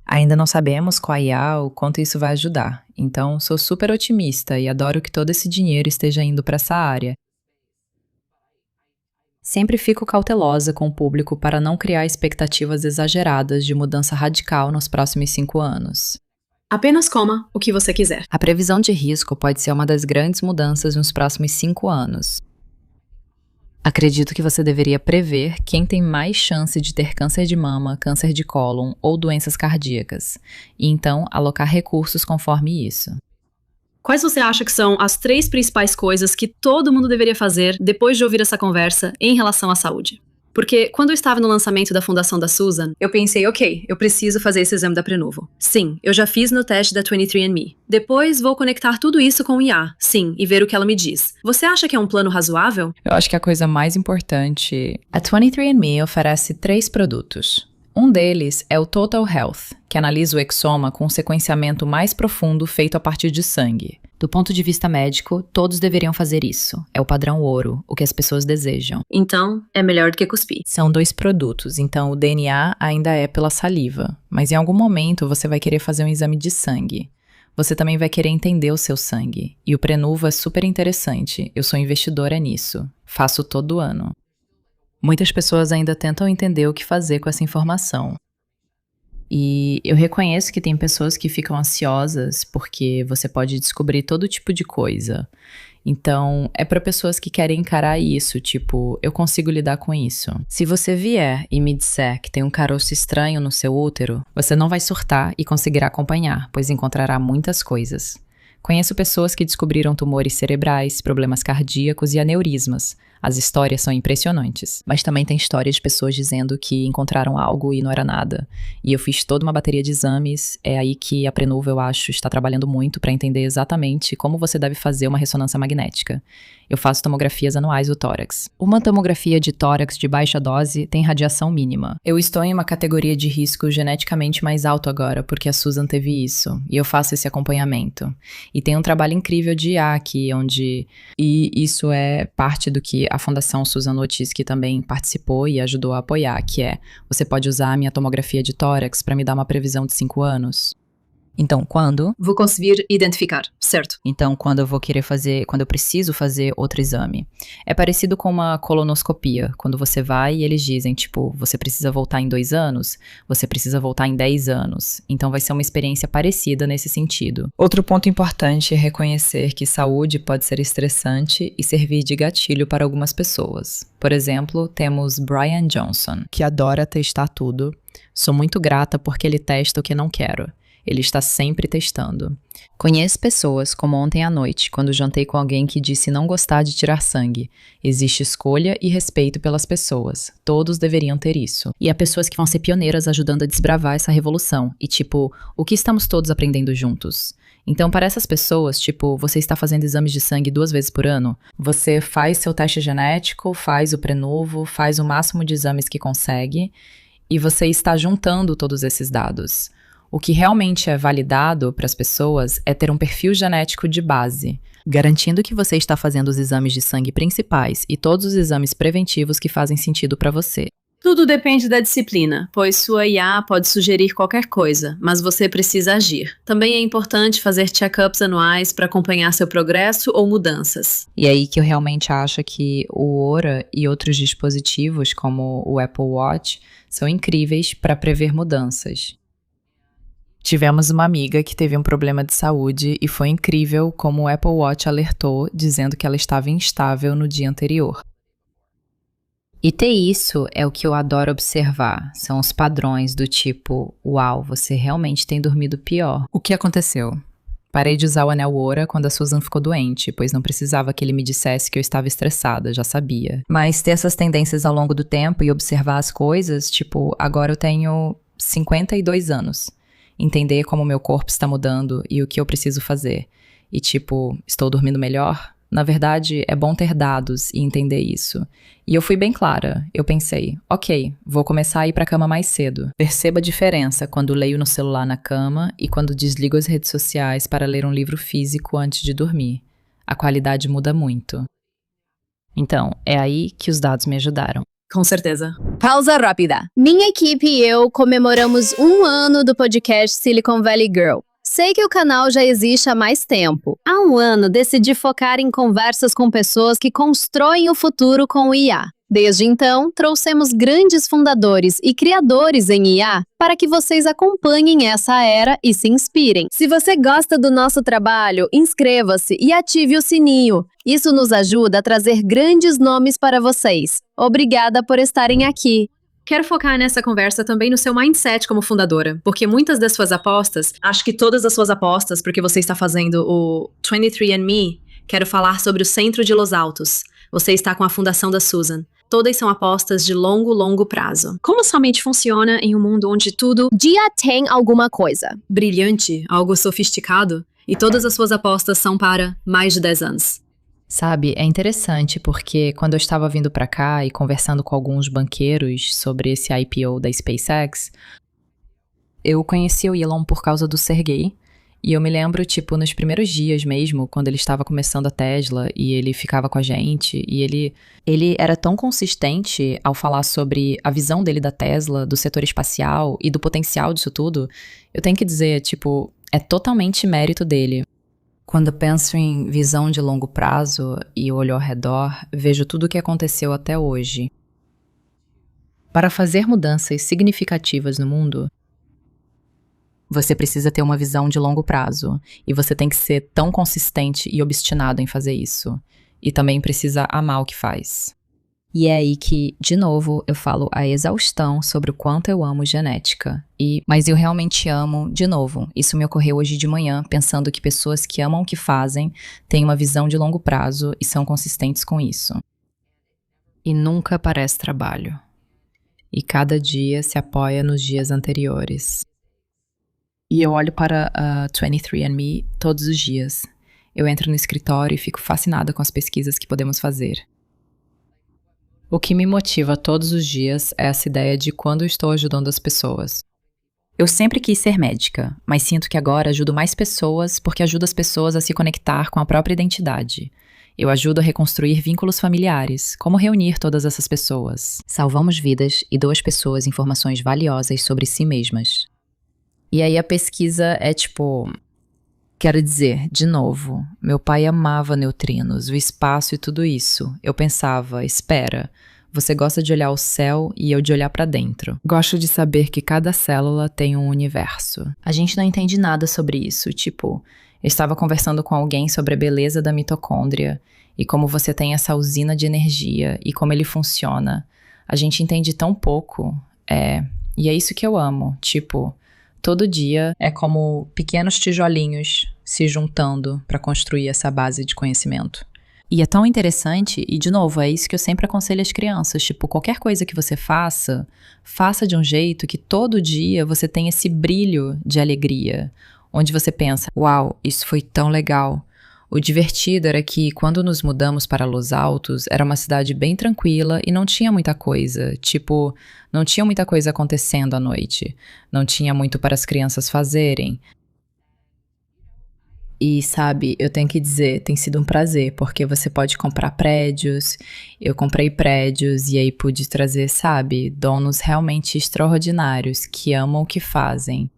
[SPEAKER 1] Ainda não sabemos com a IA o quanto isso vai ajudar, então sou super otimista e adoro que todo esse dinheiro esteja indo para essa área. Sempre fico cautelosa com o público para não criar expectativas exageradas de mudança radical nos próximos 5 anos.
[SPEAKER 3] Apenas coma o que você quiser.
[SPEAKER 1] A previsão de risco pode ser uma das grandes mudanças nos próximos 5 anos. Acredito que você deveria prever quem tem mais chance de ter câncer de mama, câncer de cólon ou doenças cardíacas, e então alocar recursos conforme isso.
[SPEAKER 3] Quais você acha que são as 3 principais coisas que todo mundo deveria fazer depois de ouvir essa conversa em relação à saúde? Porque quando eu estava no lançamento da fundação da Susan, eu pensei, ok, eu preciso fazer esse exame da Prenuvo. Sim, eu já fiz no teste da 23andMe. Depois vou conectar tudo isso com o IA, sim, e ver o que ela me diz. Você acha que é um plano razoável?
[SPEAKER 1] Eu acho que a coisa mais importante... A 23andMe oferece 3 produtos. Um deles é o Total Health, que analisa o exoma com um sequenciamento mais profundo feito a partir de sangue. Do ponto de vista médico, todos deveriam fazer isso. É o padrão ouro, o que as pessoas desejam.
[SPEAKER 3] Então, é melhor do que cuspir.
[SPEAKER 1] São 2 produtos, então o DNA ainda é pela saliva, mas em algum momento você vai querer fazer um exame de sangue. Você também vai querer entender o seu sangue. E o Prenuvo é super interessante, eu sou investidora nisso. Faço todo ano. Muitas pessoas ainda tentam entender o que fazer com essa informação. E eu reconheço que tem pessoas que ficam ansiosas porque você pode descobrir todo tipo de coisa. Então, é para pessoas que querem encarar isso, tipo, eu consigo lidar com isso. Se você vier e me disser que tem um caroço estranho no seu útero, você não vai surtar e conseguirá acompanhar, pois encontrará muitas coisas. Conheço pessoas que descobriram tumores cerebrais, problemas cardíacos e aneurismas. As histórias são impressionantes. Mas também tem histórias de pessoas dizendo que encontraram algo e não era nada. E eu fiz toda uma bateria de exames. É aí que a Prenuvo, eu acho, está trabalhando muito para entender exatamente como você deve fazer uma ressonância magnética. Eu faço tomografias anuais do tórax. Uma tomografia de tórax de baixa dose tem radiação mínima. Eu estou em uma categoria de risco geneticamente mais alto agora, porque a Susan teve isso. E eu faço esse acompanhamento. E tem um trabalho incrível de IA aqui, onde... E isso é parte do que a Fundação Susan Wojcicki também participou e ajudou a apoiar, que é, você pode usar a minha tomografia de tórax para me dar uma previsão de 5 anos. Então, quando?
[SPEAKER 3] Vou conseguir identificar, certo?
[SPEAKER 1] Então, quando eu preciso fazer outro exame. É parecido com uma colonoscopia, quando você vai e eles dizem, tipo, você precisa voltar em 2 anos, você precisa voltar em 10 anos. Então, vai ser uma experiência parecida nesse sentido. Outro ponto importante é reconhecer que saúde pode ser estressante e servir de gatilho para algumas pessoas. Por exemplo, temos Brian Johnson, que adora testar tudo. Sou muito grata porque ele testa o que não quero. Ele está sempre testando. Conheço pessoas, como ontem à noite, quando jantei com alguém que disse não gostar de tirar sangue. Existe escolha e respeito pelas pessoas. Todos deveriam ter isso. E há pessoas que vão ser pioneiras ajudando a desbravar essa revolução. E tipo, o que estamos todos aprendendo juntos? Então, para essas pessoas, tipo, você está fazendo exames de sangue 2 vezes por ano? Você faz seu teste genético, faz o Prenuvo, faz o máximo de exames que consegue, e você está juntando todos esses dados. O que realmente é validado para as pessoas é ter um perfil genético de base, garantindo que você está fazendo os exames de sangue principais e todos os exames preventivos que fazem sentido para você.
[SPEAKER 3] Tudo depende da disciplina, pois sua IA pode sugerir qualquer coisa, mas você precisa agir. Também é importante fazer check-ups anuais para acompanhar seu progresso ou mudanças.
[SPEAKER 1] E é aí que eu realmente acho que o Oura e outros dispositivos, como o Apple Watch, são incríveis para prever mudanças. Tivemos uma amiga que teve um problema de saúde e foi incrível como o Apple Watch alertou, dizendo que ela estava instável no dia anterior. E ter isso é o que eu adoro observar, são os padrões do tipo, uau, você realmente tem dormido pior. O que aconteceu? Parei de usar o anel Oura quando a Susan ficou doente, pois não precisava que ele me dissesse que eu estava estressada, já sabia. Mas ter essas tendências ao longo do tempo e observar as coisas, tipo, agora eu tenho 52 anos. Entender como meu corpo está mudando e o que eu preciso fazer. E tipo, estou dormindo melhor? Na verdade, é bom ter dados e entender isso. E eu fui bem clara. Eu pensei, ok, vou começar a ir para a cama mais cedo. Perceba a diferença quando leio no celular na cama e quando desligo as redes sociais para ler um livro físico antes de dormir. A qualidade muda muito. Então, é aí que os dados me ajudaram.
[SPEAKER 3] Com certeza.
[SPEAKER 2] Pausa rápida. Minha equipe e eu comemoramos 1 ano do podcast Silicon Valley Girl. Sei que o canal já existe há mais tempo. Há 1 ano decidi focar em conversas com pessoas que constroem o futuro com o IA. Desde então, trouxemos grandes fundadores e criadores em IA para que vocês acompanhem essa era e se inspirem. Se você gosta do nosso trabalho, inscreva-se e ative o sininho. Isso nos ajuda a trazer grandes nomes para vocês. Obrigada por estarem aqui.
[SPEAKER 3] Quero focar nessa conversa também no seu mindset como fundadora, porque muitas das suas apostas, acho que todas as suas apostas, porque você está fazendo o 23andMe, quero falar sobre o Centro de Los Altos. Você está com a fundação da Susan. Todas são apostas de longo prazo. Como sua mente funciona em um mundo onde tudo
[SPEAKER 2] Dia tem alguma coisa.
[SPEAKER 3] brilhante, algo sofisticado, e todas as suas apostas são para mais de 10 anos?
[SPEAKER 1] Sabe, é interessante porque quando eu estava vindo pra cá e conversando com alguns banqueiros sobre esse IPO da SpaceX, eu conheci o Elon por causa do Sergey. E eu me lembro, tipo, nos primeiros dias mesmo, quando ele estava começando a Tesla e ele ficava com a gente, e ele era tão consistente ao falar sobre a visão dele da Tesla, do setor espacial e do potencial disso tudo, eu tenho que dizer, tipo, é totalmente mérito dele. Quando eu penso em visão de longo prazo e olho ao redor, vejo tudo o que aconteceu até hoje. Para fazer mudanças significativas no mundo, você precisa ter uma visão de longo prazo, e você tem que ser tão consistente e obstinado em fazer isso. E também precisa amar o que faz. E é aí que, de novo, eu falo a exaustão sobre o quanto eu amo genética. Mas eu realmente amo, de novo, isso me ocorreu hoje de manhã, pensando que pessoas que amam o que fazem têm uma visão de longo prazo e são consistentes com isso. E nunca parece trabalho. E cada dia se apoia nos dias anteriores. E eu olho para a 23andMe todos os dias. Eu entro no escritório e fico fascinada com as pesquisas que podemos fazer. O que me motiva todos os dias é essa ideia de quando eu estou ajudando as pessoas. Eu sempre quis ser médica, mas sinto que agora ajudo mais pessoas porque ajudo as pessoas a se conectar com a própria identidade. Eu ajudo a reconstruir vínculos familiares, como reunir todas essas pessoas. Salvamos vidas e dou às pessoas informações valiosas sobre si mesmas. E aí a pesquisa é tipo... Quero dizer, de novo, meu pai amava neutrinos, o espaço e tudo isso. Eu pensava, espera, você gosta de olhar o céu e eu de olhar pra dentro. Gosto de saber que cada célula tem um universo. A gente não entende nada sobre isso, tipo... Eu estava conversando com alguém sobre a beleza da mitocôndria e como você tem essa usina de energia e como ele funciona. A gente entende tão pouco, e é isso que eu amo, tipo... Todo dia é como pequenos tijolinhos se juntando para construir essa base de conhecimento. E é tão interessante, e de novo, é isso que eu sempre aconselho às crianças, tipo, qualquer coisa que você faça, faça de um jeito que todo dia você tenha esse brilho de alegria, onde você pensa, uau, isso foi tão legal. O divertido era que, quando nos mudamos para Los Altos, era uma cidade bem tranquila e não tinha muita coisa. Tipo, não tinha muita coisa acontecendo à noite. Não tinha muito para as crianças fazerem. E, sabe, eu tenho que dizer, tem sido um prazer, porque você pode comprar prédios. Eu comprei prédios e aí pude trazer, sabe, donos realmente extraordinários que amam o que fazem.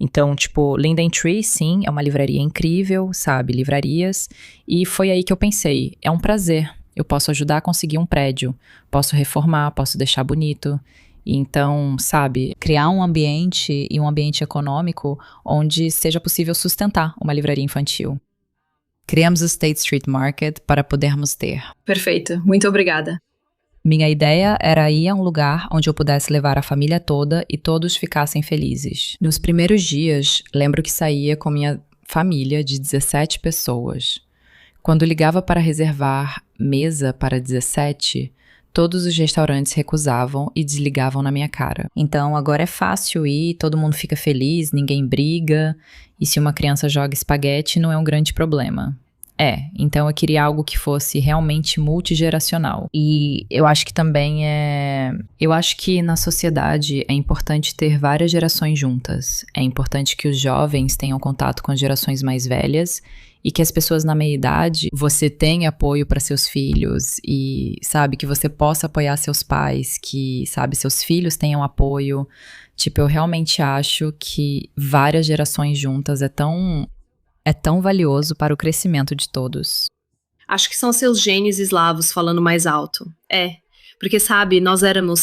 [SPEAKER 1] Então, tipo, Linden Tree, sim, é uma livraria incrível, sabe, livrarias, e foi aí que eu pensei, é um prazer, eu posso ajudar a conseguir um prédio, posso reformar, posso deixar bonito, e então, sabe, criar um ambiente e um ambiente econômico onde seja possível sustentar uma livraria infantil. Criamos o State Street Market para podermos ter.
[SPEAKER 3] Perfeito, muito obrigada.
[SPEAKER 1] Minha ideia era ir a um lugar onde eu pudesse levar a família toda e todos ficassem felizes. Nos primeiros dias, lembro que saía com minha família de 17 pessoas. Quando ligava para reservar mesa para 17, todos os restaurantes recusavam e desligavam na minha cara. Então agora é fácil ir, todo mundo fica feliz, ninguém briga, e se uma criança joga espaguete não é um grande problema. Então eu queria algo que fosse realmente multigeracional. E eu acho que também eu acho que na sociedade é importante ter várias gerações juntas. É importante que os jovens tenham contato com as gerações mais velhas e que as pessoas na meia-idade, você tenha apoio para seus filhos e, sabe, que você possa apoiar seus pais, que, sabe, seus filhos tenham apoio. Tipo, eu realmente acho que várias gerações juntas é tão valioso para o crescimento de todos.
[SPEAKER 3] Acho que são seus genes eslavos falando mais alto. Porque sabe,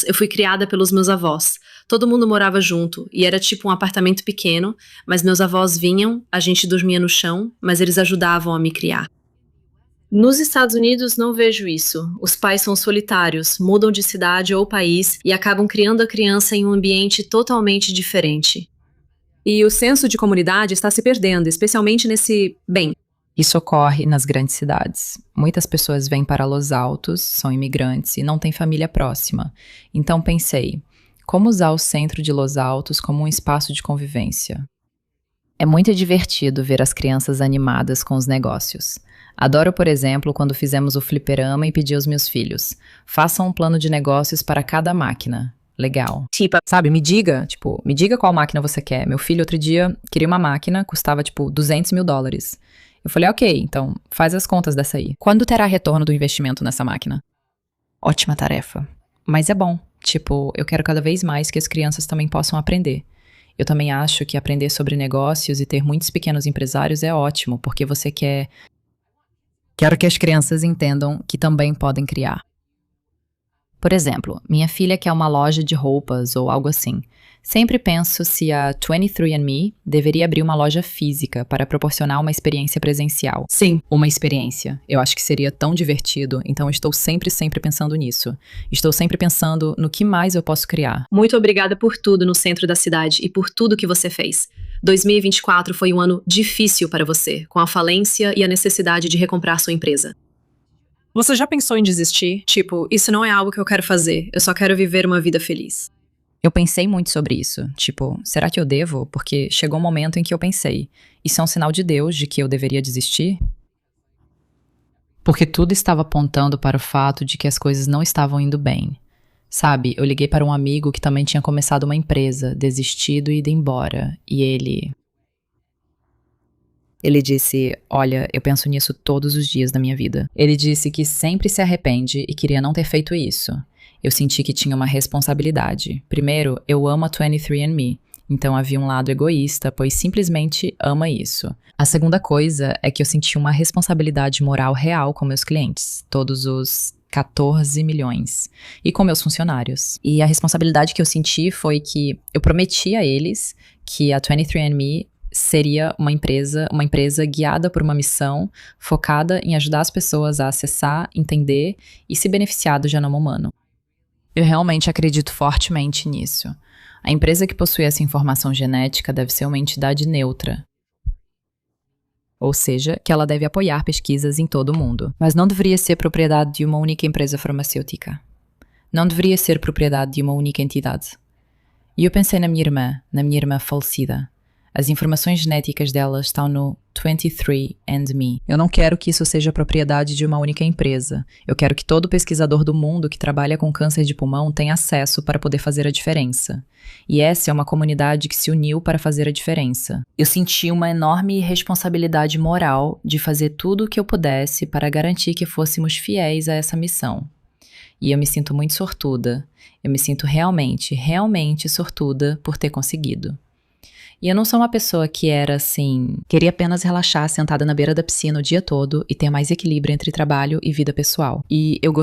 [SPEAKER 3] eu fui criada pelos meus avós. Todo mundo morava junto e era tipo um apartamento pequeno, mas meus avós vinham, a gente dormia no chão, mas eles ajudavam a me criar. Nos Estados Unidos não vejo isso. Os pais são solitários, mudam de cidade ou país e acabam criando a criança em um ambiente totalmente diferente. E o senso de comunidade está se perdendo, especialmente
[SPEAKER 1] Isso ocorre nas grandes cidades. Muitas pessoas vêm para Los Altos, são imigrantes e não têm família próxima. Então pensei, como usar o centro de Los Altos como um espaço de convivência? É muito divertido ver as crianças animadas com os negócios. Adoro, por exemplo, quando fizemos o fliperama e pedi aos meus filhos: façam um plano de negócios para cada máquina. Legal. Sabe, me diga qual máquina você quer. Meu filho outro dia queria uma máquina, custava $200 mil. Eu falei, ok, então faz as contas dessa aí. Quando terá retorno do investimento nessa máquina? Ótima tarefa. Mas é bom. Eu quero cada vez mais que as crianças também possam aprender. Eu também acho que aprender sobre negócios e ter muitos pequenos empresários é ótimo, porque você quer... Quero que as crianças entendam que também podem criar. Por exemplo, minha filha quer uma loja de roupas ou algo assim. Sempre penso se a 23andMe deveria abrir uma loja física para proporcionar uma experiência presencial. Sim, uma experiência. Eu acho que seria tão divertido, então estou sempre pensando nisso. Estou sempre pensando no que mais eu posso criar.
[SPEAKER 3] Muito obrigada por tudo no centro da cidade e por tudo que você fez. 2024 foi um ano difícil para você, com a falência e a necessidade de recomprar sua empresa. Você já pensou em desistir? Isso não é algo que eu quero fazer, eu só quero viver uma vida feliz.
[SPEAKER 1] Eu pensei muito sobre isso. Será que eu devo? Porque chegou um momento em que eu pensei, isso é um sinal de Deus de que eu deveria desistir? Porque tudo estava apontando para o fato de que as coisas não estavam indo bem. Sabe, eu liguei para um amigo que também tinha começado uma empresa, desistido e ido embora. E Ele disse, olha, eu penso nisso todos os dias da minha vida. Ele disse que sempre se arrepende e queria não ter feito isso. Eu senti que tinha uma responsabilidade. Primeiro, eu amo a 23andMe, então havia um lado egoísta, pois simplesmente ama isso. A segunda coisa é que eu senti uma responsabilidade moral real com meus clientes, todos os 14 milhões, e com meus funcionários. E a responsabilidade que eu senti foi que eu prometi a eles que a 23andMe seria uma empresa guiada por uma missão focada em ajudar as pessoas a acessar, entender e se beneficiar do genoma humano. Eu realmente acredito fortemente nisso. A empresa que possui essa informação genética deve ser uma entidade neutra. Ou seja, que ela deve apoiar pesquisas em todo o mundo. Mas não deveria ser propriedade de uma única empresa farmacêutica. Não deveria ser propriedade de uma única entidade. E eu pensei na minha irmã falecida. As informações genéticas dela estão no 23andMe. Eu não quero que isso seja propriedade de uma única empresa. Eu quero que todo pesquisador do mundo que trabalha com câncer de pulmão tenha acesso para poder fazer a diferença. E essa é uma comunidade que se uniu para fazer a diferença. Eu senti uma enorme responsabilidade moral de fazer tudo o que eu pudesse para garantir que fôssemos fiéis a essa missão. E eu me sinto muito sortuda. Eu me sinto realmente sortuda por ter conseguido. E eu não sou uma pessoa que queria apenas relaxar sentada na beira da piscina o dia todo e ter mais equilíbrio entre trabalho e vida pessoal. E eu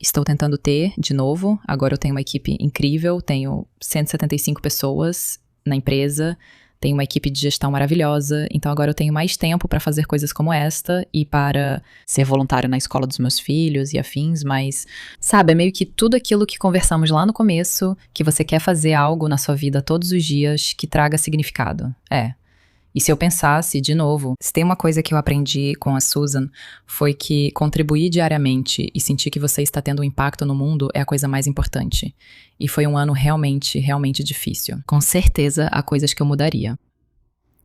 [SPEAKER 1] estou tentando ter, de novo, agora eu tenho uma equipe incrível, tenho 175 pessoas na empresa, tenho uma equipe de gestão maravilhosa, então agora eu tenho mais tempo para fazer coisas como esta e para ser voluntário na escola dos meus filhos e afins, mas, sabe, é meio que tudo aquilo que conversamos lá no começo, que você quer fazer algo na sua vida todos os dias que traga significado. E se eu pensasse, de novo, se tem uma coisa que eu aprendi com a Susan, foi que contribuir diariamente e sentir que você está tendo um impacto no mundo é a coisa mais importante. E foi um ano realmente difícil. Com certeza há coisas que eu mudaria.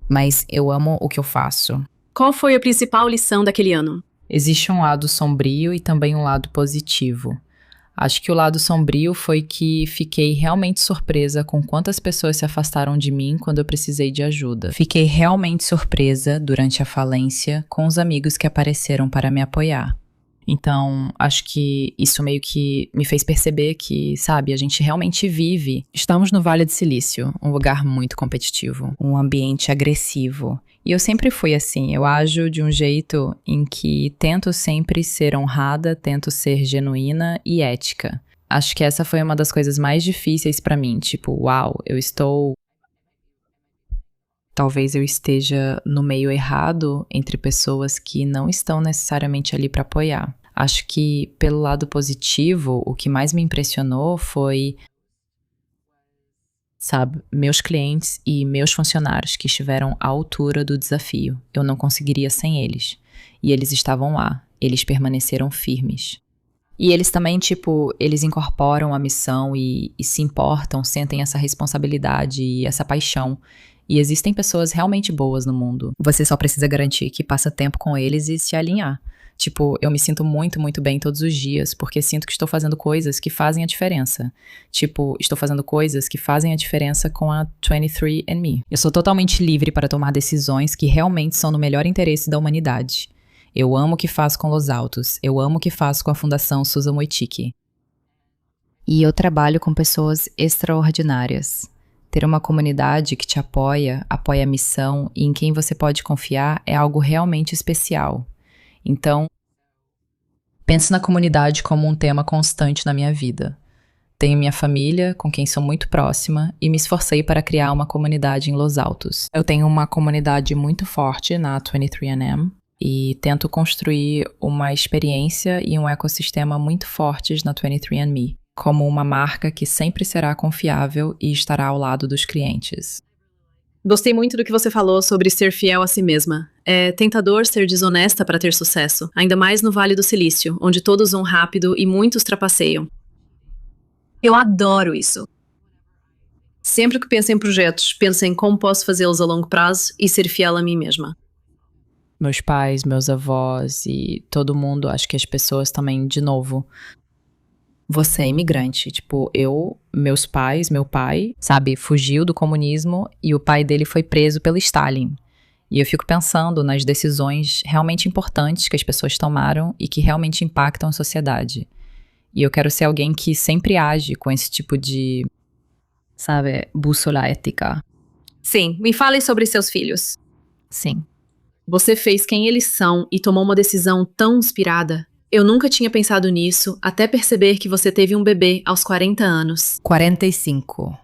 [SPEAKER 1] Mas eu amo o que eu faço.
[SPEAKER 3] Qual foi a principal lição daquele ano?
[SPEAKER 1] Existe um lado sombrio e também um lado positivo. Acho que o lado sombrio foi que fiquei realmente surpresa com quantas pessoas se afastaram de mim quando eu precisei de ajuda. Fiquei realmente surpresa durante a falência com os amigos que apareceram para me apoiar. Então, acho que isso meio que me fez perceber que, sabe, a gente realmente vive. Estamos no Vale do Silício, um lugar muito competitivo, um ambiente agressivo. E eu sempre fui assim, eu ajo de um jeito em que tento sempre ser honrada, tento ser genuína e ética. Acho que essa foi uma das coisas mais difíceis pra mim, talvez eu esteja no meio errado entre pessoas que não estão necessariamente ali pra apoiar. Acho que, pelo lado positivo, o que mais me impressionou foi, sabe, meus clientes e meus funcionários que estiveram à altura do desafio. Eu não conseguiria sem eles. E eles estavam lá. Eles permaneceram firmes. E eles também, eles incorporam a missão e se importam, sentem essa responsabilidade e essa paixão. E existem pessoas realmente boas no mundo. Você só precisa garantir que passa tempo com eles e se alinhar. Tipo, eu me sinto muito, muito bem todos os dias, porque sinto que estou fazendo coisas que fazem a diferença. Tipo, estou fazendo coisas que fazem a diferença com a 23andMe. Eu sou totalmente livre para tomar decisões que realmente são no melhor interesse da humanidade. Eu amo o que faço com Los Altos. Eu amo o que faço com a Fundação Susan Wojcicki. E eu trabalho com pessoas extraordinárias. Ter uma comunidade que te apoia a missão e em quem você pode confiar é algo realmente especial. Então, penso na comunidade como um tema constante na minha vida. Tenho minha família, com quem sou muito próxima, e me esforcei para criar uma comunidade em Los Altos. Eu tenho uma comunidade muito forte na 23andMe e tento construir uma experiência e um ecossistema muito fortes na 23andMe, como uma marca que sempre será confiável e estará ao lado dos clientes.
[SPEAKER 3] Gostei muito do que você falou sobre ser fiel a si mesma. É tentador ser desonesta para ter sucesso, ainda mais no Vale do Silício, onde todos vão rápido e muitos trapaceiam. Eu adoro isso. Sempre que penso em projetos, penso em como posso fazê-los a longo prazo e ser fiel a mim mesma.
[SPEAKER 1] Meus pais, meus avós e todo mundo, acho que as pessoas também, de novo. Você é imigrante, tipo, meus pais, meu pai, sabe, fugiu do comunismo e o pai dele foi preso pelo Stalin. E eu fico pensando nas decisões realmente importantes que as pessoas tomaram e que realmente impactam a sociedade. E eu quero ser alguém que sempre age com esse tipo de, sabe, bússola ética.
[SPEAKER 3] Sim, me fale sobre seus filhos.
[SPEAKER 1] Sim.
[SPEAKER 3] Você fez quem eles são e tomou uma decisão tão inspirada. Eu nunca tinha pensado nisso, até perceber que você teve um bebê aos 40 anos.
[SPEAKER 1] 45.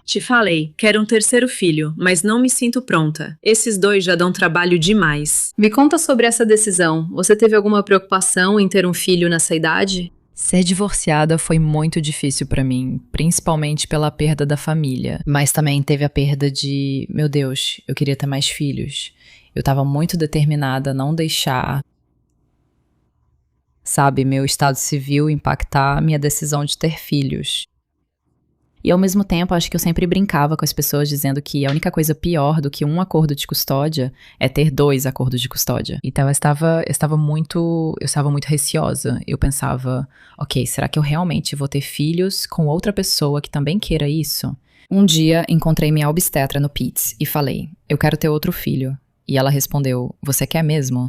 [SPEAKER 3] Te falei, quero um terceiro filho, mas não me sinto pronta. Esses dois já dão trabalho demais. Me conta sobre essa decisão. Você teve alguma preocupação em ter um filho nessa idade?
[SPEAKER 1] Ser divorciada foi muito difícil pra mim, principalmente pela perda da família. Mas também teve a perda de, meu Deus, eu queria ter mais filhos. Eu tava muito determinada a não deixar, sabe, meu estado civil impactar minha decisão de ter filhos. E ao mesmo tempo, acho que eu sempre brincava com as pessoas dizendo que a única coisa pior do que um acordo de custódia é ter 2 acordos de custódia. Então eu estava muito receosa. Eu pensava, ok, será que eu realmente vou ter filhos com outra pessoa que também queira isso? Um dia encontrei minha obstetra no Pitts e falei, eu quero ter outro filho. E ela respondeu, você quer mesmo?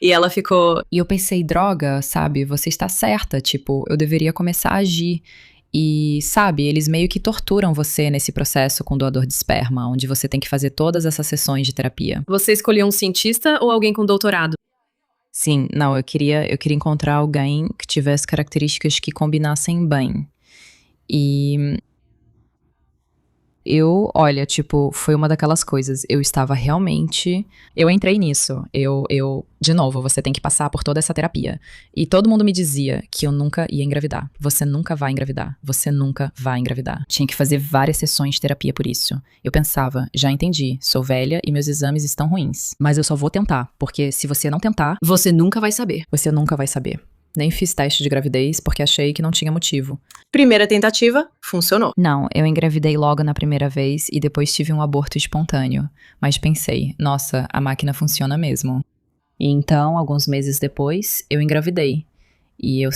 [SPEAKER 3] E ela ficou...
[SPEAKER 1] E eu pensei, droga, sabe, você está certa, tipo, eu deveria começar a agir. E, sabe, eles meio que torturam você nesse processo com doador de esperma, onde você tem que fazer todas essas sessões de terapia.
[SPEAKER 3] Você escolheu um cientista ou alguém com doutorado?
[SPEAKER 1] Sim, não, eu queria encontrar alguém que tivesse características que combinassem bem. E... olha, tipo, foi uma daquelas coisas, eu estava realmente... Eu entrei nisso, de novo, você tem que passar por toda essa terapia. E todo mundo me dizia que eu nunca ia engravidar. Você nunca vai engravidar, você nunca vai engravidar. Tinha que fazer várias sessões de terapia por isso. Eu pensava, já entendi, sou velha e meus exames estão ruins. Mas eu só vou tentar, porque se você não tentar...
[SPEAKER 3] Você nunca vai saber.
[SPEAKER 1] Você nunca vai saber. Nem fiz teste de gravidez porque achei que não tinha motivo.
[SPEAKER 3] Primeira tentativa, funcionou.
[SPEAKER 1] Não, eu engravidei logo na primeira vez e depois tive um aborto espontâneo. Mas pensei, nossa, a máquina funciona mesmo. E então, alguns meses depois, eu engravidei. E eu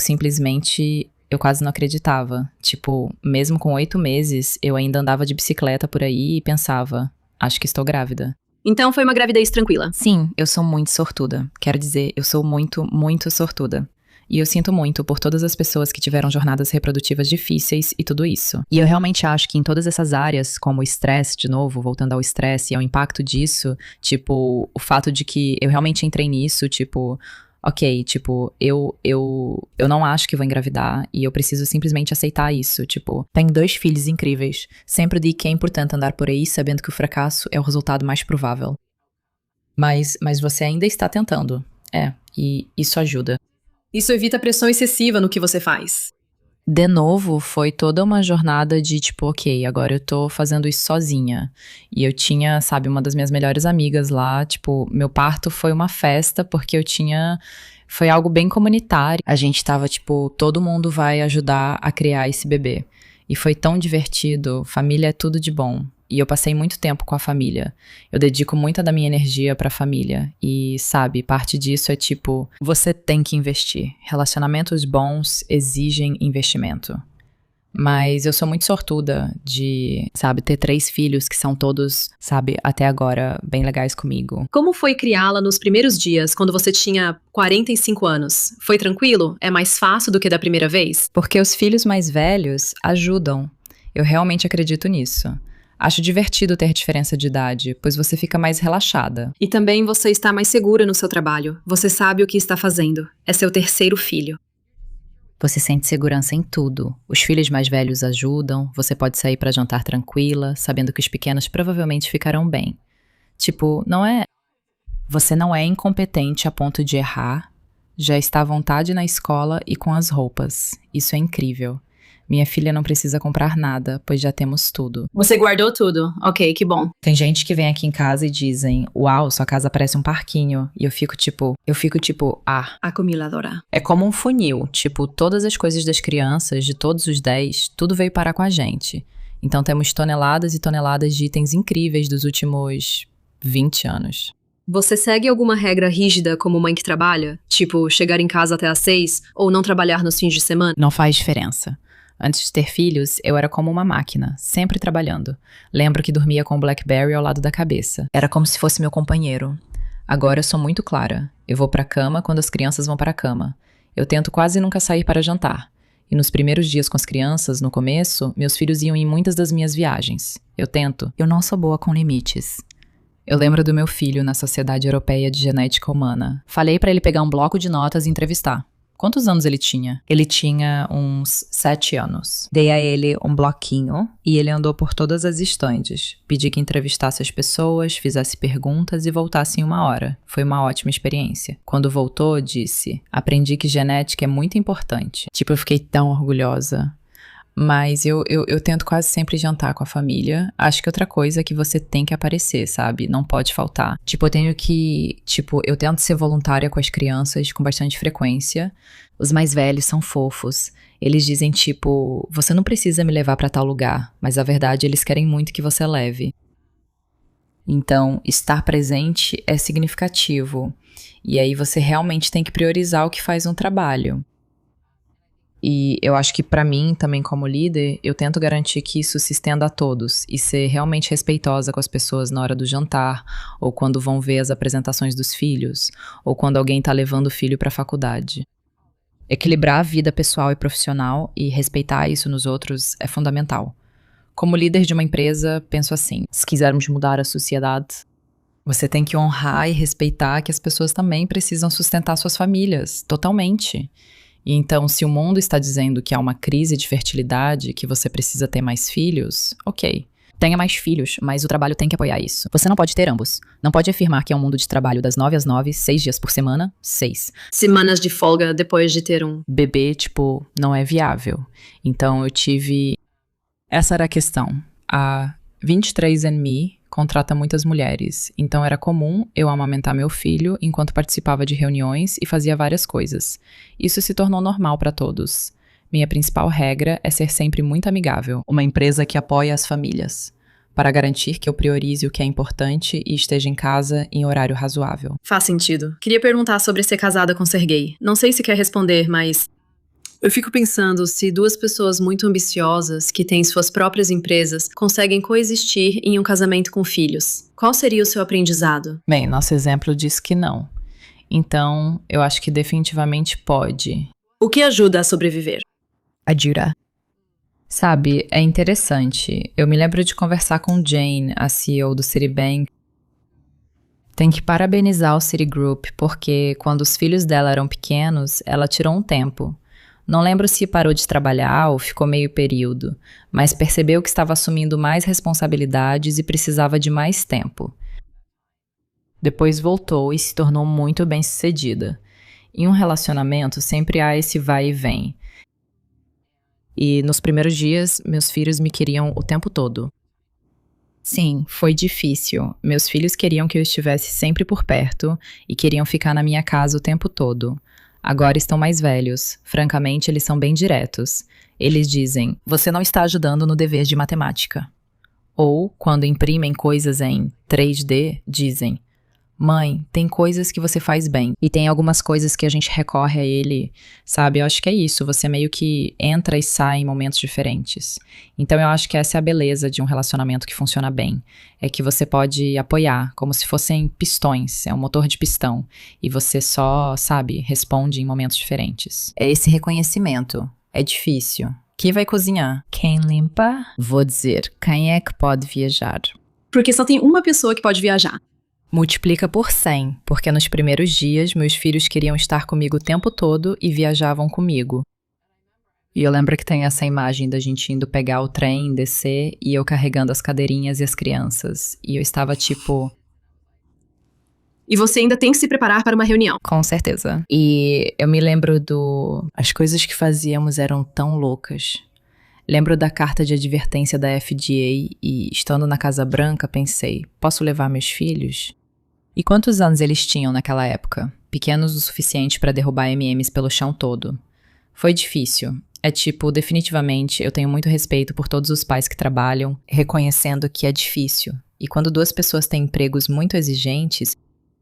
[SPEAKER 1] quase não acreditava. Tipo, mesmo com 8 meses, eu ainda andava de bicicleta por aí e pensava, acho que estou grávida.
[SPEAKER 3] Então foi uma gravidez tranquila?
[SPEAKER 1] Sim, eu sou muito sortuda. Quero dizer, eu sou muito, muito sortuda. E eu sinto muito por todas as pessoas que tiveram jornadas reprodutivas difíceis e tudo isso. E eu realmente acho que em todas essas áreas, como o estresse, de novo, voltando ao estresse e ao impacto disso, tipo, o fato de que eu realmente entrei nisso, tipo, ok, tipo, eu não acho que vou engravidar e eu preciso simplesmente aceitar isso, tipo, tenho 2 filhos incríveis. Sempre digo que é importante andar por aí sabendo que o fracasso é o resultado mais provável. Mas você ainda está tentando. E isso ajuda.
[SPEAKER 3] Isso evita pressão excessiva no que você faz.
[SPEAKER 1] De novo, foi toda uma jornada de tipo, ok, agora eu tô fazendo isso sozinha. E eu tinha, sabe, uma das minhas melhores amigas lá, tipo, meu parto foi uma festa porque foi algo bem comunitário. A gente tava tipo, todo mundo vai ajudar a criar esse bebê. E foi tão divertido, família é tudo de bom. E eu passei muito tempo com a família. Eu dedico muita da minha energia pra família. E, sabe, parte disso é tipo, você tem que investir. Relacionamentos bons exigem investimento. Mas eu sou muito sortuda de, sabe, ter 3 filhos que são todos, sabe, até agora bem legais comigo.
[SPEAKER 3] Como foi criá-la nos primeiros dias, quando você tinha 45 anos? Foi tranquilo? É mais fácil do que da primeira vez?
[SPEAKER 1] Porque os filhos mais velhos ajudam. Eu realmente acredito nisso. Acho divertido ter diferença de idade, pois você fica mais relaxada.
[SPEAKER 3] E também você está mais segura no seu trabalho. Você sabe o que está fazendo. É seu terceiro filho.
[SPEAKER 1] Você sente segurança em tudo. Os filhos mais velhos ajudam, você pode sair pra jantar tranquila, sabendo que os pequenos provavelmente ficarão bem. Tipo, você não é incompetente a ponto de errar, já está à vontade na escola e com as roupas. Isso é incrível. Minha filha não precisa comprar nada, pois já temos tudo.
[SPEAKER 3] Você guardou tudo? Ok, que bom.
[SPEAKER 1] Tem gente que vem aqui em casa e dizem, uau, sua casa parece um parquinho. E eu fico tipo,
[SPEAKER 3] Acumuladora.
[SPEAKER 1] é como um funil, tipo, todas as coisas das crianças, de todos os 10, tudo veio parar com a gente. Então temos toneladas e toneladas de itens incríveis dos últimos 20 anos.
[SPEAKER 3] Você segue alguma regra rígida como mãe que trabalha? Tipo, chegar em casa até às 6 ou não trabalhar nos fins de semana?
[SPEAKER 1] Não faz diferença. Antes de ter filhos, eu era como uma máquina, sempre trabalhando. Lembro que dormia com o BlackBerry ao lado da cabeça. Era como se fosse meu companheiro. Agora eu sou muito clara. Eu vou pra cama quando as crianças vão para a cama. Eu tento quase nunca sair para jantar. E nos primeiros dias com as crianças, no começo, meus filhos iam em muitas das minhas viagens. Eu não sou boa com limites. Eu lembro do meu filho na Sociedade Europeia de Genética Humana. Falei pra ele pegar um bloco de notas e entrevistar. Quantos anos ele tinha? Ele tinha uns 7 anos. Dei a ele um bloquinho e ele andou por todas as estandes. Pedi que entrevistasse as pessoas, fizesse perguntas e voltasse em 1 hora. Foi uma ótima experiência. Quando voltou, disse, aprendi que genética é muito importante. Tipo, eu fiquei tão orgulhosa. Mas eu tento quase sempre jantar com a família. Acho que outra coisa é que você tem que aparecer, sabe? Não pode faltar. Eu tento ser voluntária com as crianças com bastante frequência. Os mais velhos são fofos. Eles dizem, tipo, você não precisa me levar pra tal lugar. Mas a verdade, eles querem muito que você leve. Então, estar presente é significativo. E aí você realmente tem que priorizar o que faz um trabalho. E eu acho que pra mim, também como líder, eu tento garantir que isso se estenda a todos e ser realmente respeitosa com as pessoas na hora do jantar, ou quando vão ver as apresentações dos filhos, ou quando alguém tá levando o filho pra faculdade. Equilibrar a vida pessoal e profissional e respeitar isso nos outros é fundamental. Como líder de uma empresa, penso assim, se quisermos mudar a sociedade, você tem que honrar e respeitar que as pessoas também precisam sustentar suas famílias, totalmente. E então, se o mundo está dizendo que há uma crise de fertilidade, que você precisa ter mais filhos, ok. Tenha mais filhos, mas o trabalho tem que apoiar isso. Você não pode ter ambos. Não pode afirmar que é um mundo de trabalho das 9 às 9, 6 dias por semana, 6.
[SPEAKER 3] Semanas de folga depois de ter um
[SPEAKER 1] bebê, não é viável. Então, essa era a questão. A 23andMe contrata muitas mulheres, então era comum eu amamentar meu filho enquanto participava de reuniões e fazia várias coisas. Isso se tornou normal para todos. Minha principal regra é ser sempre muito amigável, uma empresa que apoia as famílias, para garantir que eu priorize o que é importante e esteja em casa em horário razoável.
[SPEAKER 3] Faz sentido. Queria perguntar sobre ser casada com ser gay. Não sei se quer responder, mas eu fico pensando se 2 pessoas muito ambiciosas, que têm suas próprias empresas, conseguem coexistir em um casamento com filhos. Qual seria o seu aprendizado?
[SPEAKER 1] Bem, nosso exemplo diz que não. Então, eu acho que definitivamente pode.
[SPEAKER 3] O que ajuda a sobreviver?
[SPEAKER 1] Ajuda. Sabe, é interessante. Eu me lembro de conversar com Jane, a CEO do Citibank. Tem que parabenizar o Citigroup, porque quando os filhos dela eram pequenos, ela tirou um tempo. Não lembro se parou de trabalhar ou ficou meio período, mas percebeu que estava assumindo mais responsabilidades e precisava de mais tempo. Depois voltou e se tornou muito bem-sucedida. Em um relacionamento sempre há esse vai e vem. E nos primeiros dias, meus filhos me queriam o tempo todo. Sim, foi difícil. Meus filhos queriam que eu estivesse sempre por perto e queriam ficar na minha casa o tempo todo. Agora estão mais velhos. Francamente, eles são bem diretos. Eles dizem, você não está ajudando no dever de matemática. Ou, quando imprimem coisas em 3D, dizem, mãe, tem coisas que você faz bem. E tem algumas coisas que a gente recorre a ele, sabe? Eu acho que é isso, você meio que entra e sai em momentos diferentes. Então eu acho que essa é a beleza de um relacionamento que funciona bem. É que você pode apoiar, como se fossem pistões, é um motor de pistão. E você só, sabe, responde em momentos diferentes. É esse reconhecimento. É difícil. Quem vai cozinhar? Quem limpa? Vou dizer, quem é que pode viajar?
[SPEAKER 3] Porque só tem uma pessoa que pode viajar.
[SPEAKER 1] Multiplica por 100, porque nos primeiros dias meus filhos queriam estar comigo o tempo todo e viajavam comigo. E eu lembro que tem essa imagem da gente indo pegar o trem, descer, e eu carregando as cadeirinhas e as crianças. E eu estava tipo...
[SPEAKER 3] E você ainda tem que se preparar para uma reunião.
[SPEAKER 1] Com certeza. E eu me lembro as coisas que fazíamos eram tão loucas. Lembro da carta de advertência da FDA e, estando na Casa Branca, pensei, posso levar meus filhos? E quantos anos eles tinham naquela época? Pequenos o suficiente para derrubar M&M's pelo chão todo. Foi difícil. É tipo, definitivamente, eu tenho muito respeito por todos os pais que trabalham, reconhecendo que é difícil. E quando duas pessoas têm empregos muito exigentes...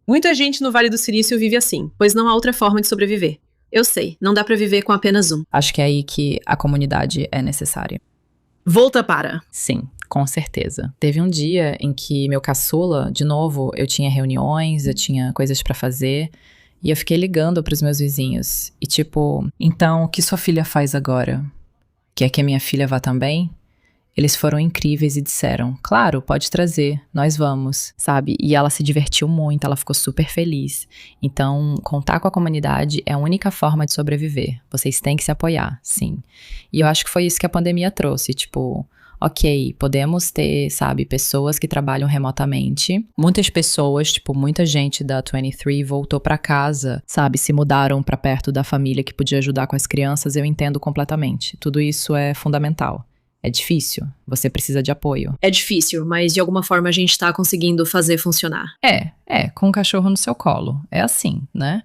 [SPEAKER 3] Muita gente no Vale do Silício vive assim, pois não há outra forma de sobreviver. Eu sei, não dá pra viver com apenas um.
[SPEAKER 1] Acho que é aí que a comunidade é necessária.
[SPEAKER 3] Volta para.
[SPEAKER 1] Sim, com certeza. Teve um dia em que meu caçula, de novo, eu tinha reuniões, eu tinha coisas pra fazer, e eu fiquei ligando pros meus vizinhos. E tipo, então, o que sua filha faz agora? Quer que a minha filha vá também? Eles foram incríveis e disseram, claro, pode trazer, nós vamos, sabe? E ela se divertiu muito, ela ficou super feliz. Então, contar com a comunidade é a única forma de sobreviver. Vocês têm que se apoiar, sim. E eu acho que foi isso que a pandemia trouxe, tipo... Ok, podemos ter, sabe, pessoas que trabalham remotamente. Muitas pessoas, tipo, muita gente da 23 voltou pra casa, sabe, se mudaram pra perto da família que podia ajudar com as crianças, eu entendo completamente. Tudo isso é fundamental. É difícil, você precisa de apoio.
[SPEAKER 3] É difícil, mas de alguma forma a gente tá conseguindo fazer funcionar.
[SPEAKER 1] Com um cachorro no seu colo. É assim, né?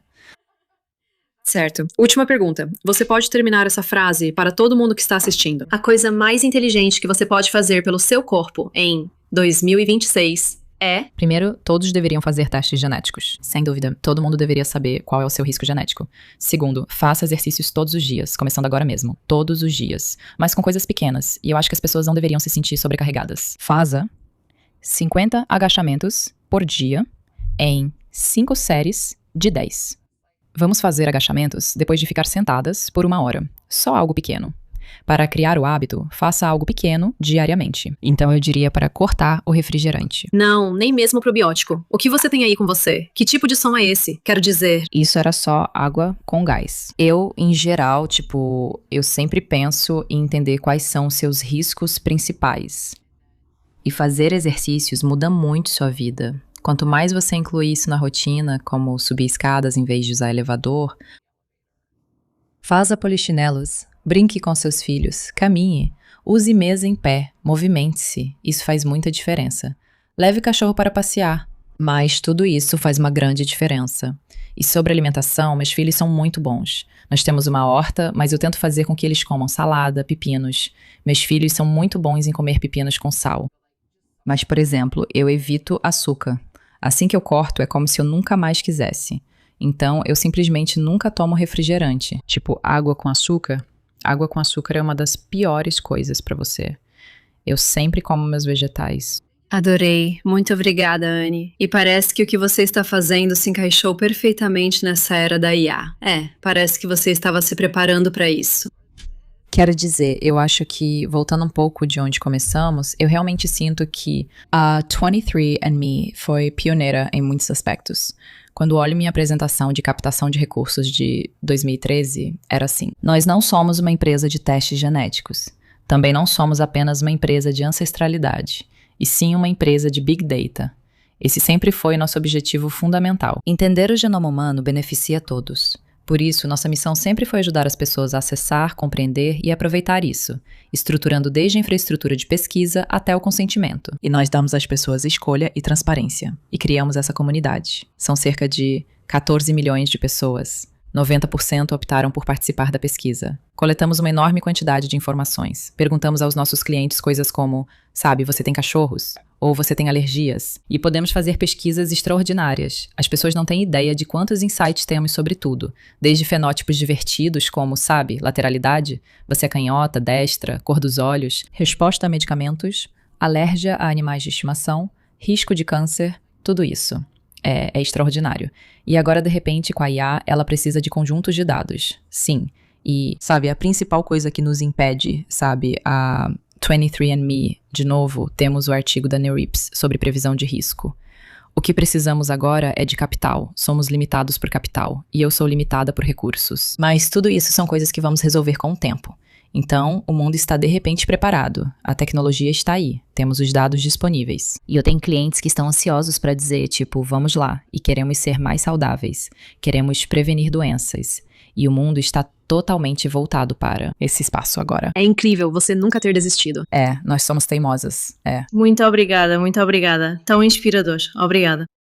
[SPEAKER 3] Certo. Última pergunta. Você pode terminar essa frase para todo mundo que está assistindo. A coisa mais inteligente que você pode fazer pelo seu corpo em 2026 é...
[SPEAKER 1] Primeiro, todos deveriam fazer testes genéticos. Sem dúvida, todo mundo deveria saber qual é o seu risco genético. Segundo, faça exercícios todos os dias, começando agora mesmo. Todos os dias. Mas com coisas pequenas. E eu acho que as pessoas não deveriam se sentir sobrecarregadas. Faça 50 agachamentos por dia em 5 séries de 10. Vamos fazer agachamentos depois de ficar sentadas por 1 hora. Só algo pequeno. Para criar o hábito, faça algo pequeno diariamente. Então eu diria para cortar o refrigerante.
[SPEAKER 3] Não, nem mesmo o probiótico. O que você tem aí com você? Que tipo de som é esse? Quero dizer...
[SPEAKER 1] Isso era só água com gás. Eu, em geral, eu sempre penso em entender quais são os seus riscos principais. E fazer exercícios muda muito sua vida. Quanto mais você incluir isso na rotina, como subir escadas em vez de usar elevador, faça polichinelos, brinque com seus filhos, caminhe, use mesa em pé, movimente-se, isso faz muita diferença. Leve o cachorro para passear, mas tudo isso faz uma grande diferença. E sobre alimentação, meus filhos são muito bons. Nós temos uma horta, mas eu tento fazer com que eles comam salada, pepinos. Meus filhos são muito bons em comer pepinos com sal. Mas, por exemplo, eu evito açúcar. Assim que eu corto, é como se eu nunca mais quisesse. Então, eu simplesmente nunca tomo refrigerante. Tipo, água com açúcar. Água com açúcar é uma das piores coisas pra você. Eu sempre como meus vegetais.
[SPEAKER 3] Adorei. Muito obrigada, Anne. E parece que o que você está fazendo se encaixou perfeitamente nessa era da IA. Parece que você estava se preparando pra isso.
[SPEAKER 1] Quero dizer, eu acho que, voltando um pouco de onde começamos, eu realmente sinto que a 23andMe foi pioneira em muitos aspectos. Quando olho minha apresentação de captação de recursos de 2013, era assim. Nós não somos uma empresa de testes genéticos. Também não somos apenas uma empresa de ancestralidade, e sim uma empresa de Big Data. Esse sempre foi nosso objetivo fundamental. Entender o genoma humano beneficia todos. Por isso, nossa missão sempre foi ajudar as pessoas a acessar, compreender e aproveitar isso, estruturando desde a infraestrutura de pesquisa até o consentimento. E nós damos às pessoas escolha e transparência. E criamos essa comunidade. São cerca de 14 milhões de pessoas. 90% optaram por participar da pesquisa. Coletamos uma enorme quantidade de informações. Perguntamos aos nossos clientes coisas como, sabe, você tem cachorros? Ou você tem alergias? E podemos fazer pesquisas extraordinárias. As pessoas não têm ideia de quantos insights temos sobre tudo. Desde fenótipos divertidos como, sabe, lateralidade, você é canhota, destra, cor dos olhos, resposta a medicamentos, alergia a animais de estimação, risco de câncer, tudo isso. É extraordinário. E agora, de repente, com a IA, ela precisa de conjuntos de dados. Sim. E, sabe, a principal coisa que nos impede, sabe, a 23andMe, de novo, temos o artigo da Neurips sobre previsão de risco. O que precisamos agora é de capital. Somos limitados por capital. E eu sou limitada por recursos. Mas tudo isso são coisas que vamos resolver com o tempo. Então, o mundo está de repente preparado. A tecnologia está aí. Temos os dados disponíveis. E eu tenho clientes que estão ansiosos para dizer, tipo, vamos lá. E queremos ser mais saudáveis. Queremos prevenir doenças. E o mundo está totalmente voltado para esse espaço agora.
[SPEAKER 3] É incrível você nunca ter desistido.
[SPEAKER 1] Nós somos teimosas.
[SPEAKER 4] Muito obrigada. Tão inspirador. Obrigada.